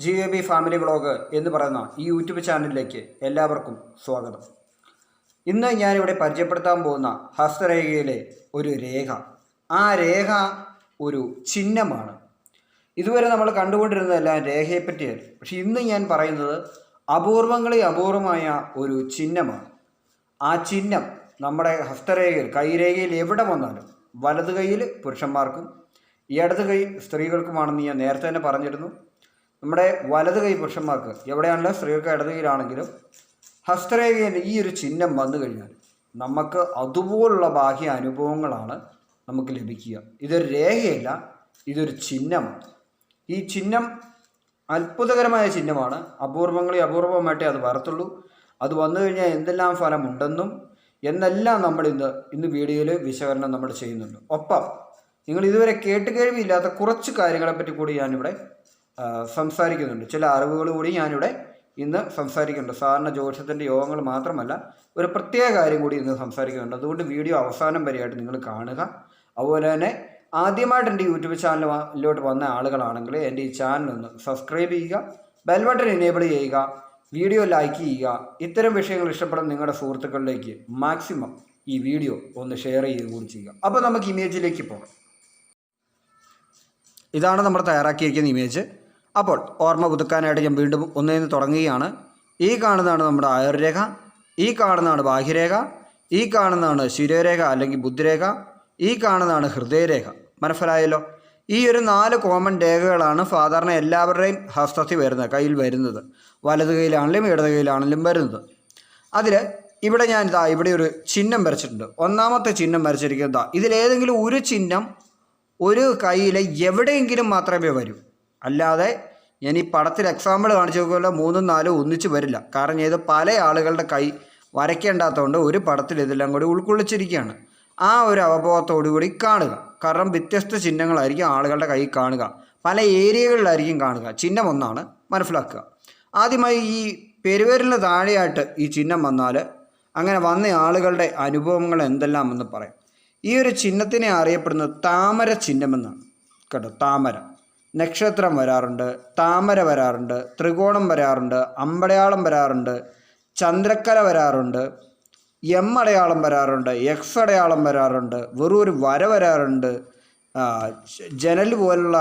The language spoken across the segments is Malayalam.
GAB ഫാമിലി വ്ളോഗ് എന്ന് പറയുന്ന ഈ യൂട്യൂബ് ചാനലിലേക്ക് എല്ലാവർക്കും സ്വാഗതം. ഇന്ന് ഞാനിവിടെ പരിചയപ്പെടുത്താൻ പോകുന്ന ഹസ്തരേഖയിലെ ഒരു രേഖ. ആ രേഖ ഒരു ചിഹ്നമാണ്. ഇതുവരെ നമ്മൾ കണ്ടുകൊണ്ടിരുന്നതെല്ലാം രേഖയെപ്പറ്റിയാണ്. പക്ഷെ ഇന്ന് ഞാൻ പറയുന്നത് അപൂർവങ്ങളിൽ അപൂർവമായ ഒരു ചിഹ്നമാണ്. ആ ചിഹ്നം നമ്മുടെ ഹസ്തരേഖയിൽ, കൈരേഖയിൽ എവിടെ വന്നാലും വലത് കൈയിൽ പുരുഷന്മാർക്കും ഇടത് കൈ സ്ത്രീകൾക്കുമാണെന്ന് ഞാൻ നേരത്തെ തന്നെ പറഞ്ഞിരുന്നു. നമ്മുടെ വലത് കൈ പുരുഷന്മാർക്ക് എവിടെയാണെങ്കിലും സ്ത്രീകൾക്ക് ഇടത് കൈയിലാണെങ്കിലും ഹസ്തരേഖയിൽ ഈ ഒരു ചിഹ്നം വന്നു കഴിഞ്ഞാൽ നമുക്ക് അതുപോലുള്ള ബാഹ്യ അനുഭവങ്ങളാണ് നമുക്ക് ലഭിക്കുക. ഇതൊരു രേഖയല്ല, ഇതൊരു ചിഹ്നമാണ്. ഈ ചിഹ്നം അത്ഭുതകരമായ ചിഹ്നമാണ്. അപൂർവങ്ങളിൽ അപൂർവമായിട്ടേ അത് വരത്തുള്ളൂ. അത് വന്നു കഴിഞ്ഞാൽ എന്തെല്ലാം ഫലമുണ്ടെന്നും എന്നെല്ലാം നമ്മൾ ഇന്ന് വീഡിയോയിൽ വിശകലനം നമ്മൾ ചെയ്യുന്നുണ്ട്. ഒപ്പം നിങ്ങൾ ഇതുവരെ കേൾവിയില്ലാത്ത കുറച്ച് കാര്യങ്ങളെപ്പറ്റി കൂടി ഞാനിവിടെ സംസാരിക്കുന്നുണ്ട്. ചില അറിവുകൾ കൂടി ഞാനിവിടെ ഇന്ന് സംസാരിക്കുന്നുണ്ട്. സാധാരണ ജ്യോതിഷത്തിൻ്റെ യോഗങ്ങൾ മാത്രമല്ല, ഒരു പ്രത്യേക കാര്യം കൂടി ഇന്ന് സംസാരിക്കുന്നുണ്ട്. അതുകൊണ്ട് വീഡിയോ അവസാനം വരെയായിട്ട് നിങ്ങൾ കാണുക. അതുപോലെ തന്നെ ആദ്യമായിട്ട് എൻ്റെ യൂട്യൂബ് ചാനലിലോട്ട് വന്ന ആളുകളാണെങ്കിൽ എൻ്റെ ഈ ചാനലൊന്ന് സബ്സ്ക്രൈബ് ചെയ്യുക, ബെൽ ബട്ടൺ എനേബിൾ ചെയ്യുക, വീഡിയോ ലൈക്ക് ചെയ്യുക. ഇത്തരം വിഷയങ്ങൾ ഇഷ്ടപ്പെടുന്ന നിങ്ങളുടെ സുഹൃത്തുക്കളിലേക്ക് മാക്സിമം ഈ വീഡിയോ ഒന്ന് ഷെയർ ചെയ്യുക കൂടി ചെയ്യുക. അപ്പോൾ നമുക്ക് ഇമേജിലേക്ക് പോകാം. ഇതാണ് നമ്മൾ തയ്യാറാക്കിയിരിക്കുന്ന ഇമേജ്. അപ്പോൾ ഓർമ്മ പുതുക്കാനായിട്ട് ഞാൻ വീണ്ടും ഒന്നേന്ന് തുടങ്ങുകയാണ്. ഈ കാണുന്നതാണ് നമ്മുടെ ആയുർരേഖ, ഈ കാണുന്നതാണ് ബാഹ്യരേഖ, ഈ കാണുന്നതാണ് ശിരോരേഖ അല്ലെങ്കിൽ ബുദ്ധിരേഖ, ഈ കാണുന്നതാണ് ഹൃദയരേഖ. മനസ്സിലായല്ലോ? ഈ ഒരു 4 കോമൺ രേഖകളാണ് സാധാരണ എല്ലാവരുടെയും ഹസ്തത്തിൽ വരുന്നത്, കയ്യിൽ വരുന്നത്. വലത് കൈയിലാണെങ്കിലും ഇടത് കൈയിലാണെങ്കിലും വരുന്നത്. അതിൽ ഇവിടെ ഞാൻ ഇവിടെ ഒരു ചിഹ്നം വരച്ചിട്ടുണ്ട്. ഒന്നാമത്തെ ചിഹ്നം വരച്ചിരിക്കുന്നത് ഇതിലേതെങ്കിലും ഒരു ചിഹ്നം ഒരു കയ്യിൽ എവിടെയെങ്കിലും മാത്രമേ വരൂ. അല്ലാതെ ഞാൻ ഈ പടത്തിൽ എക്സാമ്പിൾ കാണിച്ചു നോക്കുമല്ലോ 3ഉം 4ഉം ഒന്നിച്ച് വരില്ല. കാരണം ഇത് പല ആളുകളുടെ കൈ വരയ്ക്കേണ്ടാത്തതുകൊണ്ട് ഒരു പടത്തിൽ ഇതെല്ലാം കൂടി ഉൾക്കൊള്ളിച്ചിരിക്കുകയാണ്. ആ ഒരു അവബോധത്തോടു കൂടി കാണുക. കാരണം വ്യത്യസ്ത ചിഹ്നങ്ങളായിരിക്കും ആളുകളുടെ കൈ കാണുക, പല ഏരിയകളിലായിരിക്കും കാണുക. ചിഹ്നം ഒന്നാണ്, മനസ്സിലാക്കുക. ആദ്യമായി ഈ പെരുവിരലിന് താഴെയായിട്ട് ഈ ചിഹ്നം വന്നാൽ അങ്ങനെ വന്ന ആളുകളുടെ അനുഭവങ്ങൾ എന്തെല്ലാം എന്ന് പറയാം. ഈ ഒരു ചിഹ്നത്തിനെ അറിയപ്പെടുന്നത് താമര ചിഹ്നമെന്നാണ് കേട്ടോ. താമര നക്ഷത്രം വരാറുണ്ട്, താമര വരാറുണ്ട്, ത്രികോണം വരാറുണ്ട്, അമ്പടയാളം വരാറുണ്ട്, ചന്ദ്രക്കല വരാറുണ്ട്, എം അടയാളം വരാറുണ്ട്, എക്സ് അടയാളം വരാറുണ്ട്, വെറും ഒരു വര വരാറുണ്ട്, ജനൽ പോലുള്ള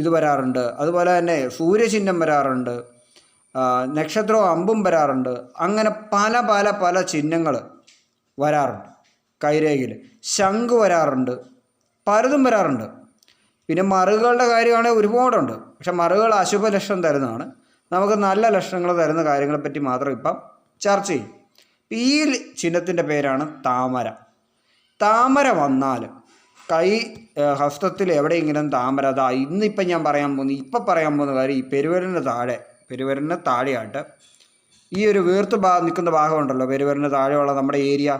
ഇത് വരാറുണ്ട്. അതുപോലെ തന്നെ സൂര്യചിഹ്നം വരാറുണ്ട്, നക്ഷത്രവും അമ്പും വരാറുണ്ട്. അങ്ങനെ പല പല പല ചിഹ്നങ്ങൾ വരാറുണ്ട് കൈരേഖയിൽ. ശംഖ് വരാറുണ്ട്, പലതും വരാറുണ്ട്. പിന്നെ മറുകളുടെ കാര്യമാണെങ്കിൽ ഒരുപാടുണ്ട്. പക്ഷെ മറുകൾ അശുഭ ലക്ഷണം തരുന്നതാണ്. നമുക്ക് നല്ല ലക്ഷണങ്ങൾ തരുന്ന കാര്യങ്ങളെപ്പറ്റി മാത്രം ഇപ്പം ചർച്ച ചെയ്യും. ഈ ചിഹ്നത്തിൻ്റെ പേരാണ് താമര. താമര വന്നാൽ കൈ ഹസ്തത്തിൽ എവിടെയെങ്കിലും താമര ഇന്നിപ്പം ഞാൻ പറയാൻ പോകുന്ന കാര്യം ഈ പെരുവിരലിന് താഴെയായിട്ട് ഈ ഒരു വീർത്ത് നിൽക്കുന്ന ഭാഗമുണ്ടല്ലോ, പെരുവിരലിന് താഴെയുള്ള നമ്മുടെ ഏരിയ,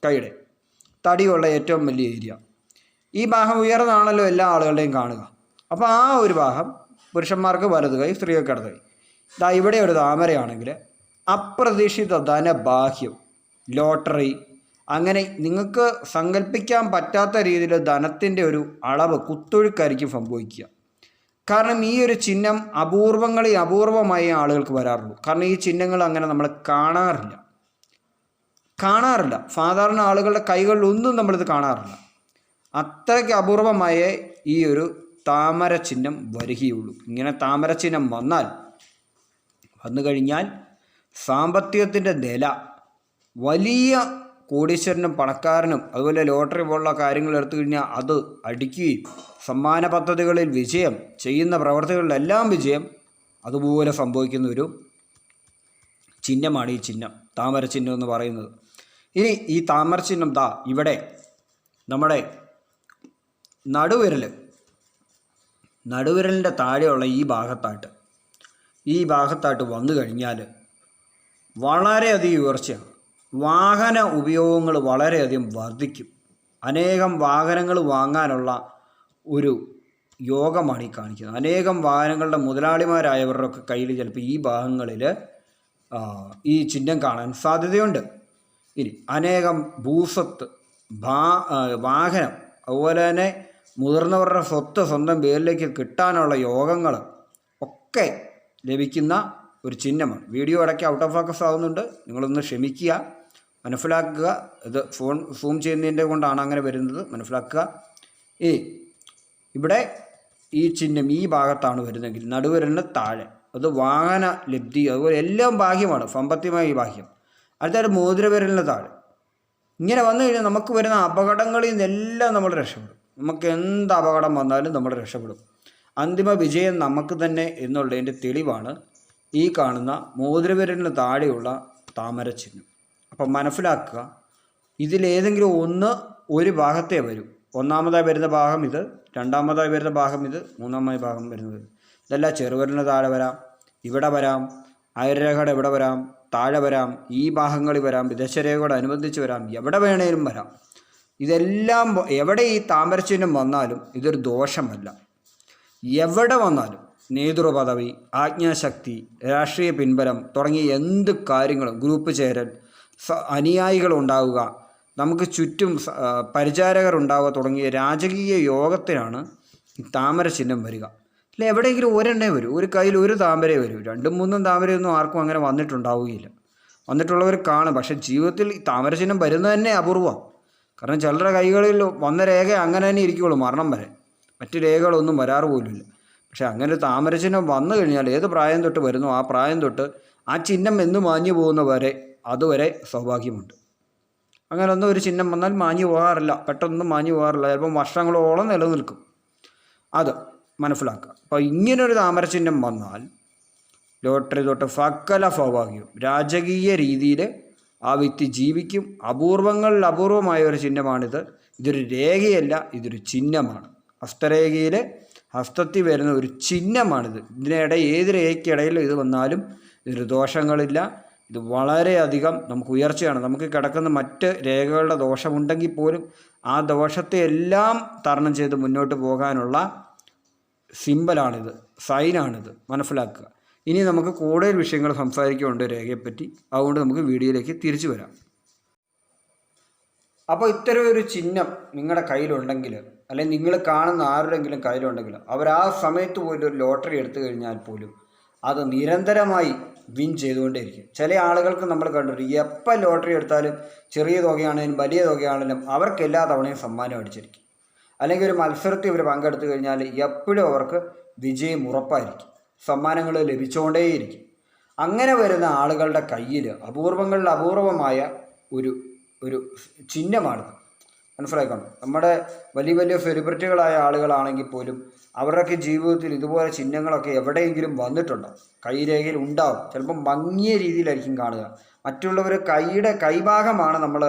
കൈയുടെ തടിയുള്ള ഏറ്റവും വലിയ ഏരിയ, ഈ ഭാഗം ഉയർന്നാണല്ലോ എല്ലാ ആളുകളുടെയും കാണുക. അപ്പോൾ ആ ഒരു ഭാഗം പുരുഷന്മാർക്ക് വലത് കൈ, സ്ത്രീകൾക്ക് ഇടത് കൈ. ഇവിടെ ഒരു താമരയാണെങ്കിൽ അപ്രതീക്ഷിത ധനബാഹ്യം, ലോട്ടറി, അങ്ങനെ നിങ്ങൾക്ക് സങ്കല്പിക്കാൻ പറ്റാത്ത രീതിയിൽ ധനത്തിൻ്റെ ഒരു അളവ്, കുത്തൊഴുക്കായിരിക്കും സംഭവിക്കുക. കാരണം ഈ ഒരു ചിഹ്നം അപൂർവങ്ങളിൽ അപൂർവമായി ആളുകൾക്ക് വരാറുള്ളൂ. കാരണം ഈ ചിഹ്നങ്ങൾ അങ്ങനെ നമ്മൾ കാണാറില്ല. സാധാരണ ആളുകളുടെ കൈകളിലൊന്നും നമ്മളിത് കാണാറില്ല. അത്രയ്ക്ക് അപൂർവമായ ഈ ഒരു താമര ചിഹ്നം വരികയുള്ളൂ. ഇങ്ങനെ താമര ചിഹ്നം വന്നു കഴിഞ്ഞാൽ സാമ്പത്തികത്തിൻ്റെ നില, വലിയ കോടീശ്വരനും പണക്കാരനും അതുപോലെ ലോട്ടറി പോലുള്ള കാര്യങ്ങൾ എടുത്തു കഴിഞ്ഞാൽ അത് അടിക്കുകയും സമ്മാന പദ്ധതികളിൽ വിജയം, ചെയ്യുന്ന പ്രവർത്തികളിലെല്ലാം വിജയം അതുപോലെ സംഭവിക്കുന്ന ഒരു ചിഹ്നമാണ് ഈ ചിഹ്നം, താമര ചിഹ്നം എന്ന് പറയുന്നത്. ഇനി ഈ താമര ചിഹ്നം ഇവിടെ നമ്മുടെ നടുവിരലിൻ്റെ താഴെയുള്ള ഈ ഭാഗത്തായിട്ട് വന്നു കഴിഞ്ഞാൽ വളരെയധികം ഉയർച്ചയാണ്. വാഹന ഉപയോഗങ്ങൾ വളരെയധികം വർദ്ധിക്കും. അനേകം വാഹനങ്ങൾ വാങ്ങാനുള്ള ഒരു യോഗമാണ് ഈ കാണിക്കുന്നത്. അനേകം വാഹനങ്ങളുടെ മുതലാളിമാരായവരുടെ ഒക്കെ കയ്യിൽ ചിലപ്പോൾ ഈ ഭാഗങ്ങളിൽ ഈ ചിഹ്നം കാണാൻ സാധ്യതയുണ്ട്. ഇനി അനേകം ഭൂസ്വത്ത്, വാഹനം, അതുപോലെ തന്നെ മുതിർന്നവരുടെ സ്വത്ത് സ്വന്തം പേരിലേക്ക് കിട്ടാനുള്ള യോഗങ്ങൾ ഒക്കെ ലഭിക്കുന്ന ഒരു ചിഹ്നമാണ്. വീഡിയോ ഇടയ്ക്ക് ഔട്ട് ഓഫ് ഫോക്കസ് ആവുന്നുണ്ട്, നിങ്ങളൊന്ന് ക്ഷമിക്കുക, മനസ്സിലാക്കുക. ഇത് ഫോൺ സൂം ചെയ്യുന്നതിൻ്റെ കൊണ്ടാണ് അങ്ങനെ വരുന്നത്, മനസ്സിലാക്കുക. ഇവിടെ ഈ ചിഹ്നം ഈ ഭാഗത്താണ് വരുന്നതെങ്കിൽ നടുവിരലിന് താഴെ അത് വാഹന ലബ്ധി, അതുപോലെ എല്ലാം ഭാഗ്യമാണ്, സമ്പത്തിമായ ഈ ഭാഗ്യം. അടുത്തായിട്ട് മോതിരവിരലിന് താഴെ ഇങ്ങനെ വന്നു കഴിഞ്ഞാൽ നമുക്ക് വരുന്ന അപകടങ്ങളിൽ നിന്നെല്ലാം നമ്മൾ രക്ഷപ്പെടും. നമുക്ക് എന്ത് അപകടം വന്നാലും നമ്മൾ രക്ഷപ്പെടും. അന്തിമ വിജയം നമുക്ക് തന്നെ എന്നുള്ളതിൻ്റെ തെളിവാണ് ഈ കാണുന്ന മോതിരവിരലിന് താഴെയുള്ള താമര ചിഹ്നം. അപ്പം മനസ്സിലാക്കുക, ഇതിലേതെങ്കിലും ഒരു ഭാഗത്തേ വരൂ. ഒന്നാമതായി വരുന്ന ഭാഗം ഇത്, രണ്ടാമതായി വരുന്ന ഭാഗം ഇത്, മൂന്നാമതായി ഭാഗം വരുന്നത് ഇത്. ഇതെല്ലാം ചെറുവിരലിന് താഴെ വരാം, ഇവിടെ വരാം, അയൽരേഖയുടെ ഇവിടെ വരാം, താഴെ വരാം, ഈ ഭാഗങ്ങളിൽ വരാം, വിദേശരേഖയോട് അനുബന്ധിച്ച് വരാം, എവിടെ വേണേലും വരാം. ഇതെല്ലാം എവിടെ ഈ താമരച്ചിഹ്നം വന്നാലും ഇതൊരു ദോഷമല്ല. എവിടെ വന്നാലും നേതൃപദവി, ആജ്ഞാശക്തി, രാഷ്ട്രീയ പിൻബലം തുടങ്ങിയ എന്ത് കാര്യങ്ങളും, ഗ്രൂപ്പ് ചേരൽ, അനുയായികൾ ഉണ്ടാവുക, നമുക്ക് ചുറ്റും പരിചാരകർ ഉണ്ടാവുക തുടങ്ങിയ രാജകീയ യോഗത്തിനാണ് ഈ താമര ചിഹ്നം വരിക. അല്ല, എവിടെയെങ്കിലും ഒരെണ്ണേ വരൂ, ഒരു കയ്യിൽ ഒരു താമരയെ വരൂ. 2-3 താമരയൊന്നും ആർക്കും അങ്ങനെ വന്നിട്ടുണ്ടാവുകയില്ല. വന്നിട്ടുള്ളവർ കാണും, പക്ഷേ ജീവിതത്തിൽ ഈ താമര ചിഹ്നം വരുന്നത് തന്നെ അപൂർവം. കാരണം ചിലരുടെ കൈകളിൽ വന്ന രേഖ അങ്ങനെ തന്നെ ഇരിക്കുകയുള്ളൂ മരണം വരെ, മറ്റ് രേഖകളൊന്നും വരാറ് പോലുമില്ല. പക്ഷേ അങ്ങനെ ഒരു താമര ചിഹ്നം വന്നു കഴിഞ്ഞാൽ ഏത് പ്രായം തൊട്ട് വരുന്നോ ആ പ്രായം തൊട്ട് ആ ചിഹ്നം എന്ന് മാഞ്ഞു പോകുന്നവരെ അതുവരെ സൗഭാഗ്യമുണ്ട്. അങ്ങനെ ഒന്നും ഒരു ചിഹ്നം വന്നാൽ മാഞ്ഞു പോകാറില്ല, പെട്ടെന്നൊന്നും മാഞ്ഞു പോകാറില്ല, ചിലപ്പം വർഷങ്ങളോളം നിലനിൽക്കും. അത് മനസ്സിലാക്കുക. അപ്പോൾ ഇങ്ങനൊരു താമര ചിഹ്നം വന്നാൽ ലോട്ടറി തൊട്ട് സകല സൗഭാഗ്യവും രാജകീയ രീതിയിൽ ആ വ്യക്തി ജീവിക്കും. അപൂർവങ്ങളിൽ അപൂർവമായ ഒരു ചിഹ്നമാണിത്. ഇതൊരു രേഖയല്ല, ഇതൊരു ചിഹ്നമാണ്. ഹസ്തരേഖയിൽ ഹസ്തത്തിൽ വരുന്ന ഒരു ചിഹ്നമാണിത്. ഏത് രേഖയ്ക്കിടയിൽ ഇത് വന്നാലും ഇതൊരു ദോഷങ്ങളില്ല. ഇത് വളരെയധികം നമുക്ക് ഉയർച്ചയാണ്. നമുക്ക് കിടക്കുന്ന മറ്റ് രേഖകളുടെ ദോഷമുണ്ടെങ്കിൽ പോലും ആ ദോഷത്തെ എല്ലാം തരണം ചെയ്ത് മുന്നോട്ട് പോകാനുള്ള സിമ്പലാണിത്, സൈനാണിത്, മനസ്സിലാക്കുക. ഇനി നമുക്ക് കൂടുതൽ വിഷയങ്ങൾ സംസാരിക്കുന്നുണ്ട് രേഖയെപ്പറ്റി, അതുകൊണ്ട് നമുക്ക് വീഡിയോയിലേക്ക് തിരിച്ചു വരാം. അപ്പോൾ ഇത്തരം ഒരു ചിഹ്നം നിങ്ങളുടെ കയ്യിലുണ്ടെങ്കിൽ, അല്ലെങ്കിൽ നിങ്ങൾ കാണുന്ന ആരുടെങ്കിലും കയ്യിലുണ്ടെങ്കിൽ, അവർ ആ സമയത്ത് പോലും ഒരു ലോട്ടറി എടുത്തു കഴിഞ്ഞാൽ പോലും അത് നിരന്തരമായി വിൻ ചെയ്തുകൊണ്ടേയിരിക്കും. ചില ആളുകൾക്ക് നമ്മൾ കണ്ടിട്ടുണ്ട്, എപ്പോൾ ലോട്ടറി എടുത്താലും ചെറിയ തുകയാണെങ്കിലും വലിയ തുകയാണെങ്കിലും അവർക്ക് എല്ലാ തവണയും സമ്മാനം അടിച്ചിരിക്കും. അല്ലെങ്കിൽ ഒരു മത്സരത്തിൽ ഇവർ പങ്കെടുത്തു കഴിഞ്ഞാൽ എപ്പോഴും അവർക്ക് വിജയം ഉറപ്പായിരിക്കും, സമ്മാനങ്ങൾ ലഭിച്ചുകൊണ്ടേയിരിക്കും. അങ്ങനെ വരുന്ന ആളുകളുടെ കയ്യിൽ അപൂർവങ്ങളിൽ അപൂർവമായ ഒരു ചിഹ്നമാണിത്, മനസ്സിലാക്കണം. നമ്മുടെ വലിയ വലിയ സെലിബ്രിറ്റികളായ ആളുകളാണെങ്കിൽ പോലും അവരുടെയൊക്കെ ജീവിതത്തിൽ ഇതുപോലെ ചിഹ്നങ്ങളൊക്കെ എവിടെയെങ്കിലും വന്നിട്ടുണ്ടാവും, കൈരേഖയിൽ ഉണ്ടാവും. ചിലപ്പം ഭംഗിയ രീതിയിലായിരിക്കും കാണുക. മറ്റുള്ളവർ കൈഭാഗമാണ് നമ്മൾ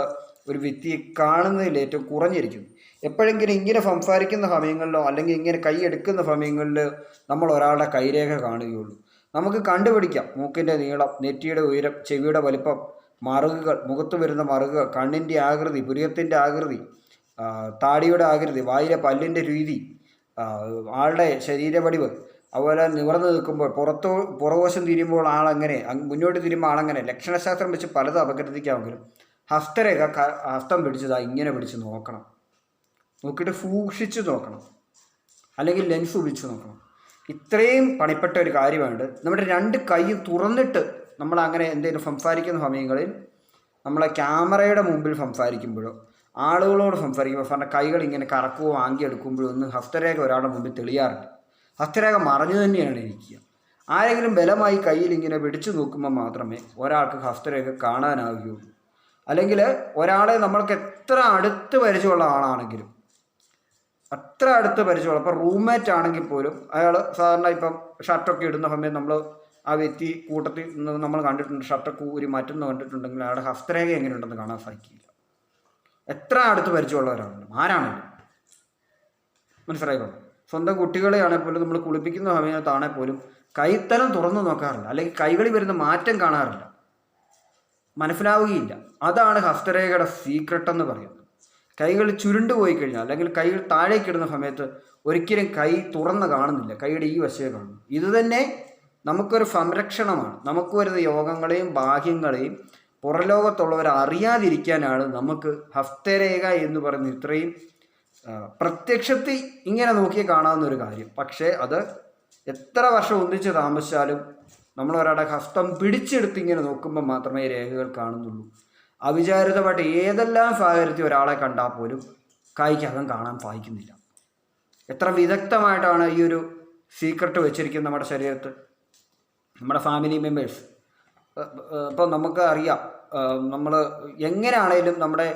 ഒരു വ്യക്തിയെ കാണുന്നതിൽ ഏറ്റവും കുറഞ്ഞിരിക്കുന്നത്. എപ്പോഴെങ്കിലും ഇങ്ങനെ സംസാരിക്കുന്ന സമയങ്ങളിലോ അല്ലെങ്കിൽ ഇങ്ങനെ കൈ എടുക്കുന്ന സമയങ്ങളിൽ നമ്മൾ ഒരാളുടെ കൈരേഖ കാണുകയുള്ളൂ. നമുക്ക് കണ്ടുപിടിക്കാം മൂക്കിൻ്റെ നീളം, നെറ്റിയുടെ ഉയരം, ചെവിയുടെ വലിപ്പം, മറുകുകൾ, മുഖത്ത് വരുന്ന മറുകുകൾ, കണ്ണിൻ്റെ ആകൃതി, പുരികത്തിൻ്റെ ആകൃതി, താടിയുടെ ആകൃതി, വായിലെ പല്ലിൻ്റെ രീതി, ആളുടെ ശരീരവടിവ്, അതുപോലെ നിവർന്നു നിൽക്കുമ്പോൾ പുറവശം തിരിയുമ്പോൾ ആളെങ്ങനെ, മുന്നോട്ട് തിരിയുമ്പോൾ ആളെങ്ങനെ, ലക്ഷണശാസ്ത്രം വെച്ച് പലതും അപഗ്രഥിക്കാമെങ്കിലും ഹസ്തരേഖ ഹസ്തം പിടിച്ചതാ ഇങ്ങനെ പിടിച്ച് നോക്കണം, നോക്കിയിട്ട് സൂക്ഷിച്ച് നോക്കണം, അല്ലെങ്കിൽ ലെൻസ് ഉപയോഗിച്ച് നോക്കണം. ഇത്രയും പണിപ്പെട്ട ഒരു കാര്യമാണ്. നമ്മുടെ 2 കൈയും തുറന്നിട്ട് നമ്മൾ അങ്ങനെ എന്തെങ്കിലും സംസാരിക്കുന്ന സമയങ്ങളിൽ, നമ്മളെ ക്യാമറയുടെ മുമ്പിൽ സംസാരിക്കുമ്പോഴോ ആളുകളോട് സംസാരിക്കുമ്പോൾ പറഞ്ഞ കൈകൾ ഇങ്ങനെ കറക്കുകയോ ആങ്കിയെടുക്കുമ്പോഴോ ഒന്നും ഹസ്തരേഖ ഒരാളുടെ മുമ്പിൽ തെളിയാറില്ല. ഹസ്തരേഖ മറഞ്ഞു തന്നെയാണ് ഇരിക്കുക. ആരെങ്കിലും ബലമായി കയ്യിൽ ഇങ്ങനെ പിടിച്ചു നോക്കുമ്പോൾ മാത്രമേ ഒരാൾക്ക് ഹസ്തരേഖ കാണാനാവുകയുള്ളൂ. അല്ലെങ്കിൽ ഒരാളെ നമ്മൾക്ക് എത്ര അടുത്ത് പരിചയമുള്ള ആളാണെങ്കിലും, അത്ര അടുത്ത് പരിചയമുള്ള, ഇപ്പോൾ റൂംമേറ്റ് ആണെങ്കിൽ പോലും അയാൾ സാധാരണ ഇപ്പം ഷർട്ടൊക്കെ ഇടുന്ന സമയം നമ്മൾ ആ വ്യക്തി കൂട്ടത്തിൽ നമ്മൾ കണ്ടിട്ടുണ്ട്, ഷർട്ടൊക്കെ ഊരി മാറ്റുന്ന കണ്ടിട്ടുണ്ടെങ്കിൽ അയാളുടെ ഹസ്തരേഖ എങ്ങനെയുണ്ടെന്ന് കാണാൻ സാധിക്കില്ല. എത്ര അടുത്ത് പരിചയമുള്ളവരാണെങ്കിലും ആരാണെങ്കിലും, മനസ്സിലായിക്കോ. സ്വന്തം കുട്ടികളെയാണെങ്കിൽ പോലും നമ്മൾ കുളിപ്പിക്കുന്ന സമയത്താണെങ്കിൽ പോലും കൈത്തലം തുറന്നു നോക്കാറില്ല, അല്ലെങ്കിൽ കൈകളിൽ വരുന്ന മാറ്റം കാണാറില്ല, മനസ്സിലാവുകയില്ല. അതാണ് ഹസ്തരേഖയുടെ സീക്രട്ട് എന്ന് പറയുന്നത്. കൈകൾ ചുരുണ്ടു പോയി കഴിഞ്ഞാൽ, അല്ലെങ്കിൽ കൈകൾ താഴേക്കിടുന്ന സമയത്ത് ഒരിക്കലും കൈ തുറന്ന് കാണുന്നില്ല, കൈയുടെ ഈ വശമേ കാണുന്നു. ഇത് തന്നെ നമുക്കൊരു സംരക്ഷണമാണ്. നമുക്ക് വരുന്ന യോഗങ്ങളെയും ഭാഗ്യങ്ങളെയും പുറലോകത്തുള്ളവരെ അറിയാതിരിക്കാനാണ് നമുക്ക് ഹസ്തരേഖ എന്ന് പറയുന്ന ഇത്രയും പ്രത്യക്ഷത്തിൽ ഇങ്ങനെ നോക്കി കാണാവുന്ന ഒരു കാര്യം. പക്ഷേ അത് എത്ര വർഷം ഒന്നിച്ച് താമസിച്ചാലും നമ്മൾ ഒരാളുടെ ഹസ്തം പിടിച്ചെടുത്ത് ഇങ്ങനെ നോക്കുമ്പോൾ മാത്രമേ രേഖകൾ കാണുന്നുള്ളൂ. അവിചാരിതമായിട്ട് ഏതെല്ലാം സാഹചര്യത്തിൽ ഒരാളെ കണ്ടാൽ പോലും കൈക്കകം കാണാൻ സാധിക്കുന്നില്ല. എത്ര വിദഗ്ധമായിട്ടാണ് ഈ ഒരു സീക്രട്ട് വെച്ചിരിക്കുന്നത് നമ്മുടെ ശരീരത്ത്. നമ്മുടെ ഫാമിലി മെമ്പേഴ്സ് ഇപ്പോൾ നമുക്ക് അറിയാം, നമ്മൾ എങ്ങനെയാണേലും നമ്മുടെ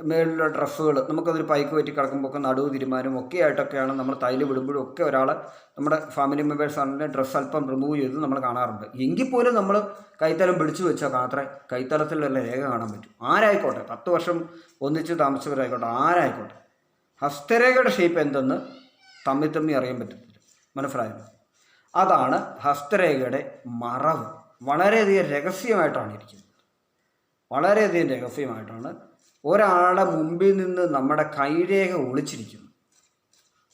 മേളിലുള്ള ഡ്രസ്സുകൾ നമുക്കതൊരു പൈക്ക് പറ്റി കിടക്കുമ്പോൾ ഒക്കെ നടുവ് തീരുമാനം ഒക്കെ ആയിട്ടൊക്കെയാണ് നമ്മൾ തൈല് വിടുമ്പോഴും ഒക്കെ ഒരാൾ നമ്മുടെ ഫാമിലി മെമ്പേഴ്സ് ആണെങ്കിൽ ഡ്രസ്സ് അല്പം റിമൂവ് ചെയ്ത് നമ്മൾ കാണാറുണ്ട്. എങ്കിൽ പോലും നമ്മൾ കൈത്തലം പിടിച്ചു വെച്ചാൽ മാത്രമേ കൈത്തലത്തിലുള്ള രേഖ കാണാൻ പറ്റും. ആരായിക്കോട്ടെ, 10 വർഷം ഒന്നിച്ച് താമസിച്ചവരായിക്കോട്ടെ, ആരായിക്കോട്ടെ, ഹസ്തരേഖയുടെ ഷേപ്പ് എന്തെന്ന് തമ്മി അറിയാൻ പറ്റത്തില്ല. മനസ്സിലായല്ലോ? അതാണ് ഹസ്തരേഖയുടെ മറവ്. വളരെയധികം രഹസ്യമായിട്ടാണ് ഇരിക്കുന്നത്. വളരെയധികം രഹസ്യമായിട്ടാണ് ഒരാളുടെ മുമ്പിൽ നിന്ന് നമ്മുടെ കൈരേഖ ഒളിച്ചിരിക്കുന്നു.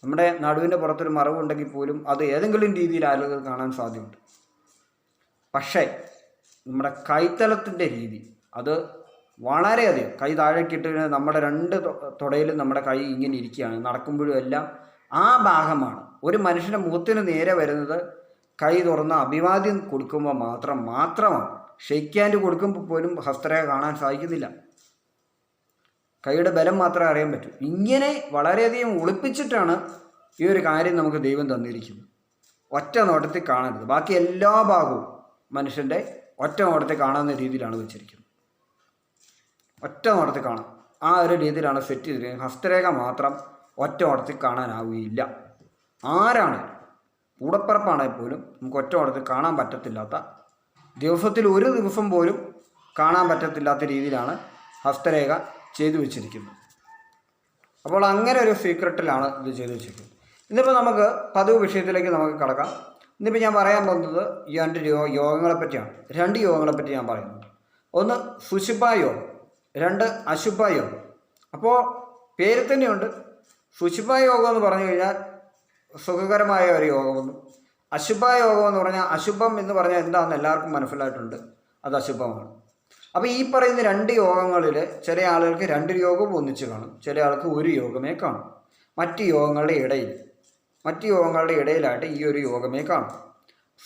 നമ്മുടെ നടുവിൻ്റെ പുറത്തൊരു മറവുണ്ടെങ്കിൽ പോലും അത് ഏതെങ്കിലും രീതിയിൽ ആളുകൾ കാണാൻ സാധ്യതയുണ്ട്. പക്ഷേ നമ്മുടെ കൈത്തലത്തിൻ്റെ രീതി അത് വളരെയധികം, കൈ താഴേക്കിട്ട് നമ്മുടെ 2 തുടയിലും നമ്മുടെ കൈ ഇങ്ങനെ ഇരിക്കുകയാണ്. നടക്കുമ്പോഴും എല്ലാം ആ ഭാഗമാണ്. ഒരു മനുഷ്യൻ്റെ മുഖത്തിന് നേരെ വരുന്നത് കൈ തുറന്ന് അഭിവാദ്യം കൊടുക്കുമ്പോൾ മാത്രമാണ്. ഷെയ്ക്ക് ഹാൻഡ് കൊടുക്കുമ്പോൾ പോലും ഹസ്തരേഖ കാണാൻ സാധിക്കുന്നില്ല. കൈയുടെ ബലം മാത്രമേ അറിയാൻ പറ്റൂ. ഇങ്ങനെ വളരെയധികം ഒളിപ്പിച്ചിട്ടാണ് ഈ ഒരു കാര്യം നമുക്ക് ദൈവം തന്നിരിക്കുന്നത്. ഒറ്റ നോട്ടത്തിൽ കാണരുത്. ബാക്കി എല്ലാ ഭാഗവും മനുഷ്യൻ്റെ ഒറ്റ നോട്ടത്തിൽ കാണാവുന്ന രീതിയിലാണ് വെച്ചിരിക്കുന്നത്. ഒറ്റ നോട്ടത്തിൽ കാണാം, ആ ഒരു രീതിയിലാണ് സെറ്റ് ചെയ്തിരിക്കുന്നത്. ഹസ്തരേഖ മാത്രം ഒറ്റ നോട്ടത്തിൽ കാണാനാവുകയില്ല. ആരാണ് കൂടപ്പിറപ്പാണെങ്കിൽ പോലും നമുക്ക് ഒറ്റ നോട്ടത്തിൽ കാണാൻ പറ്റത്തില്ലാത്ത, ദിവസത്തിൽ ഒരു ദിവസം പോലും കാണാൻ പറ്റത്തില്ലാത്ത രീതിയിലാണ് ഹസ്തരേഖ ചെയ്തു വെച്ചിരിക്കുന്നത്. അപ്പോൾ അങ്ങനെ ഒരു സീക്രട്ടിലാണ് ഇത് ചെയ്തു വെച്ചിരിക്കുന്നത്. ഇന്നിപ്പോൾ നമുക്ക് പതിവ് വിഷയത്തിലേക്ക് നമുക്ക് കടക്കാം. ഇന്നിപ്പോൾ ഞാൻ പറയാൻ പോകുന്നത് 2 യോഗങ്ങളെ പറ്റിയാണ്. 2 യോഗങ്ങളെ പറ്റി ഞാൻ പറയുന്നത്. ഒന്ന് സുശുഭ യോഗം, 2 അശുഭ യോഗം. അപ്പോൾ പേരിൽ തന്നെയുണ്ട്. സുശുഭ യോഗം എന്ന് പറഞ്ഞു കഴിഞ്ഞാൽ സുഖകരമായ ഒരു യോഗമെന്നും, അശുഭ യോഗം എന്ന് പറഞ്ഞാൽ അശുഭം എന്ന് പറഞ്ഞാൽ എന്താണെന്ന് എല്ലാവർക്കും മനസ്സിലായിട്ടുണ്ട്. അത് അശുഭമാണ്. അപ്പോൾ ഈ പറയുന്ന 2 യോഗങ്ങളിൽ ചില ആളുകൾക്ക് 2 യോഗവും ഒന്നിച്ച് കാണും, ചില ആൾക്ക് ഒരു യോഗമേ കാണും. മറ്റ് യോഗങ്ങളുടെ ഇടയിലായിട്ട് ഈ ഒരു യോഗമേ കാണും.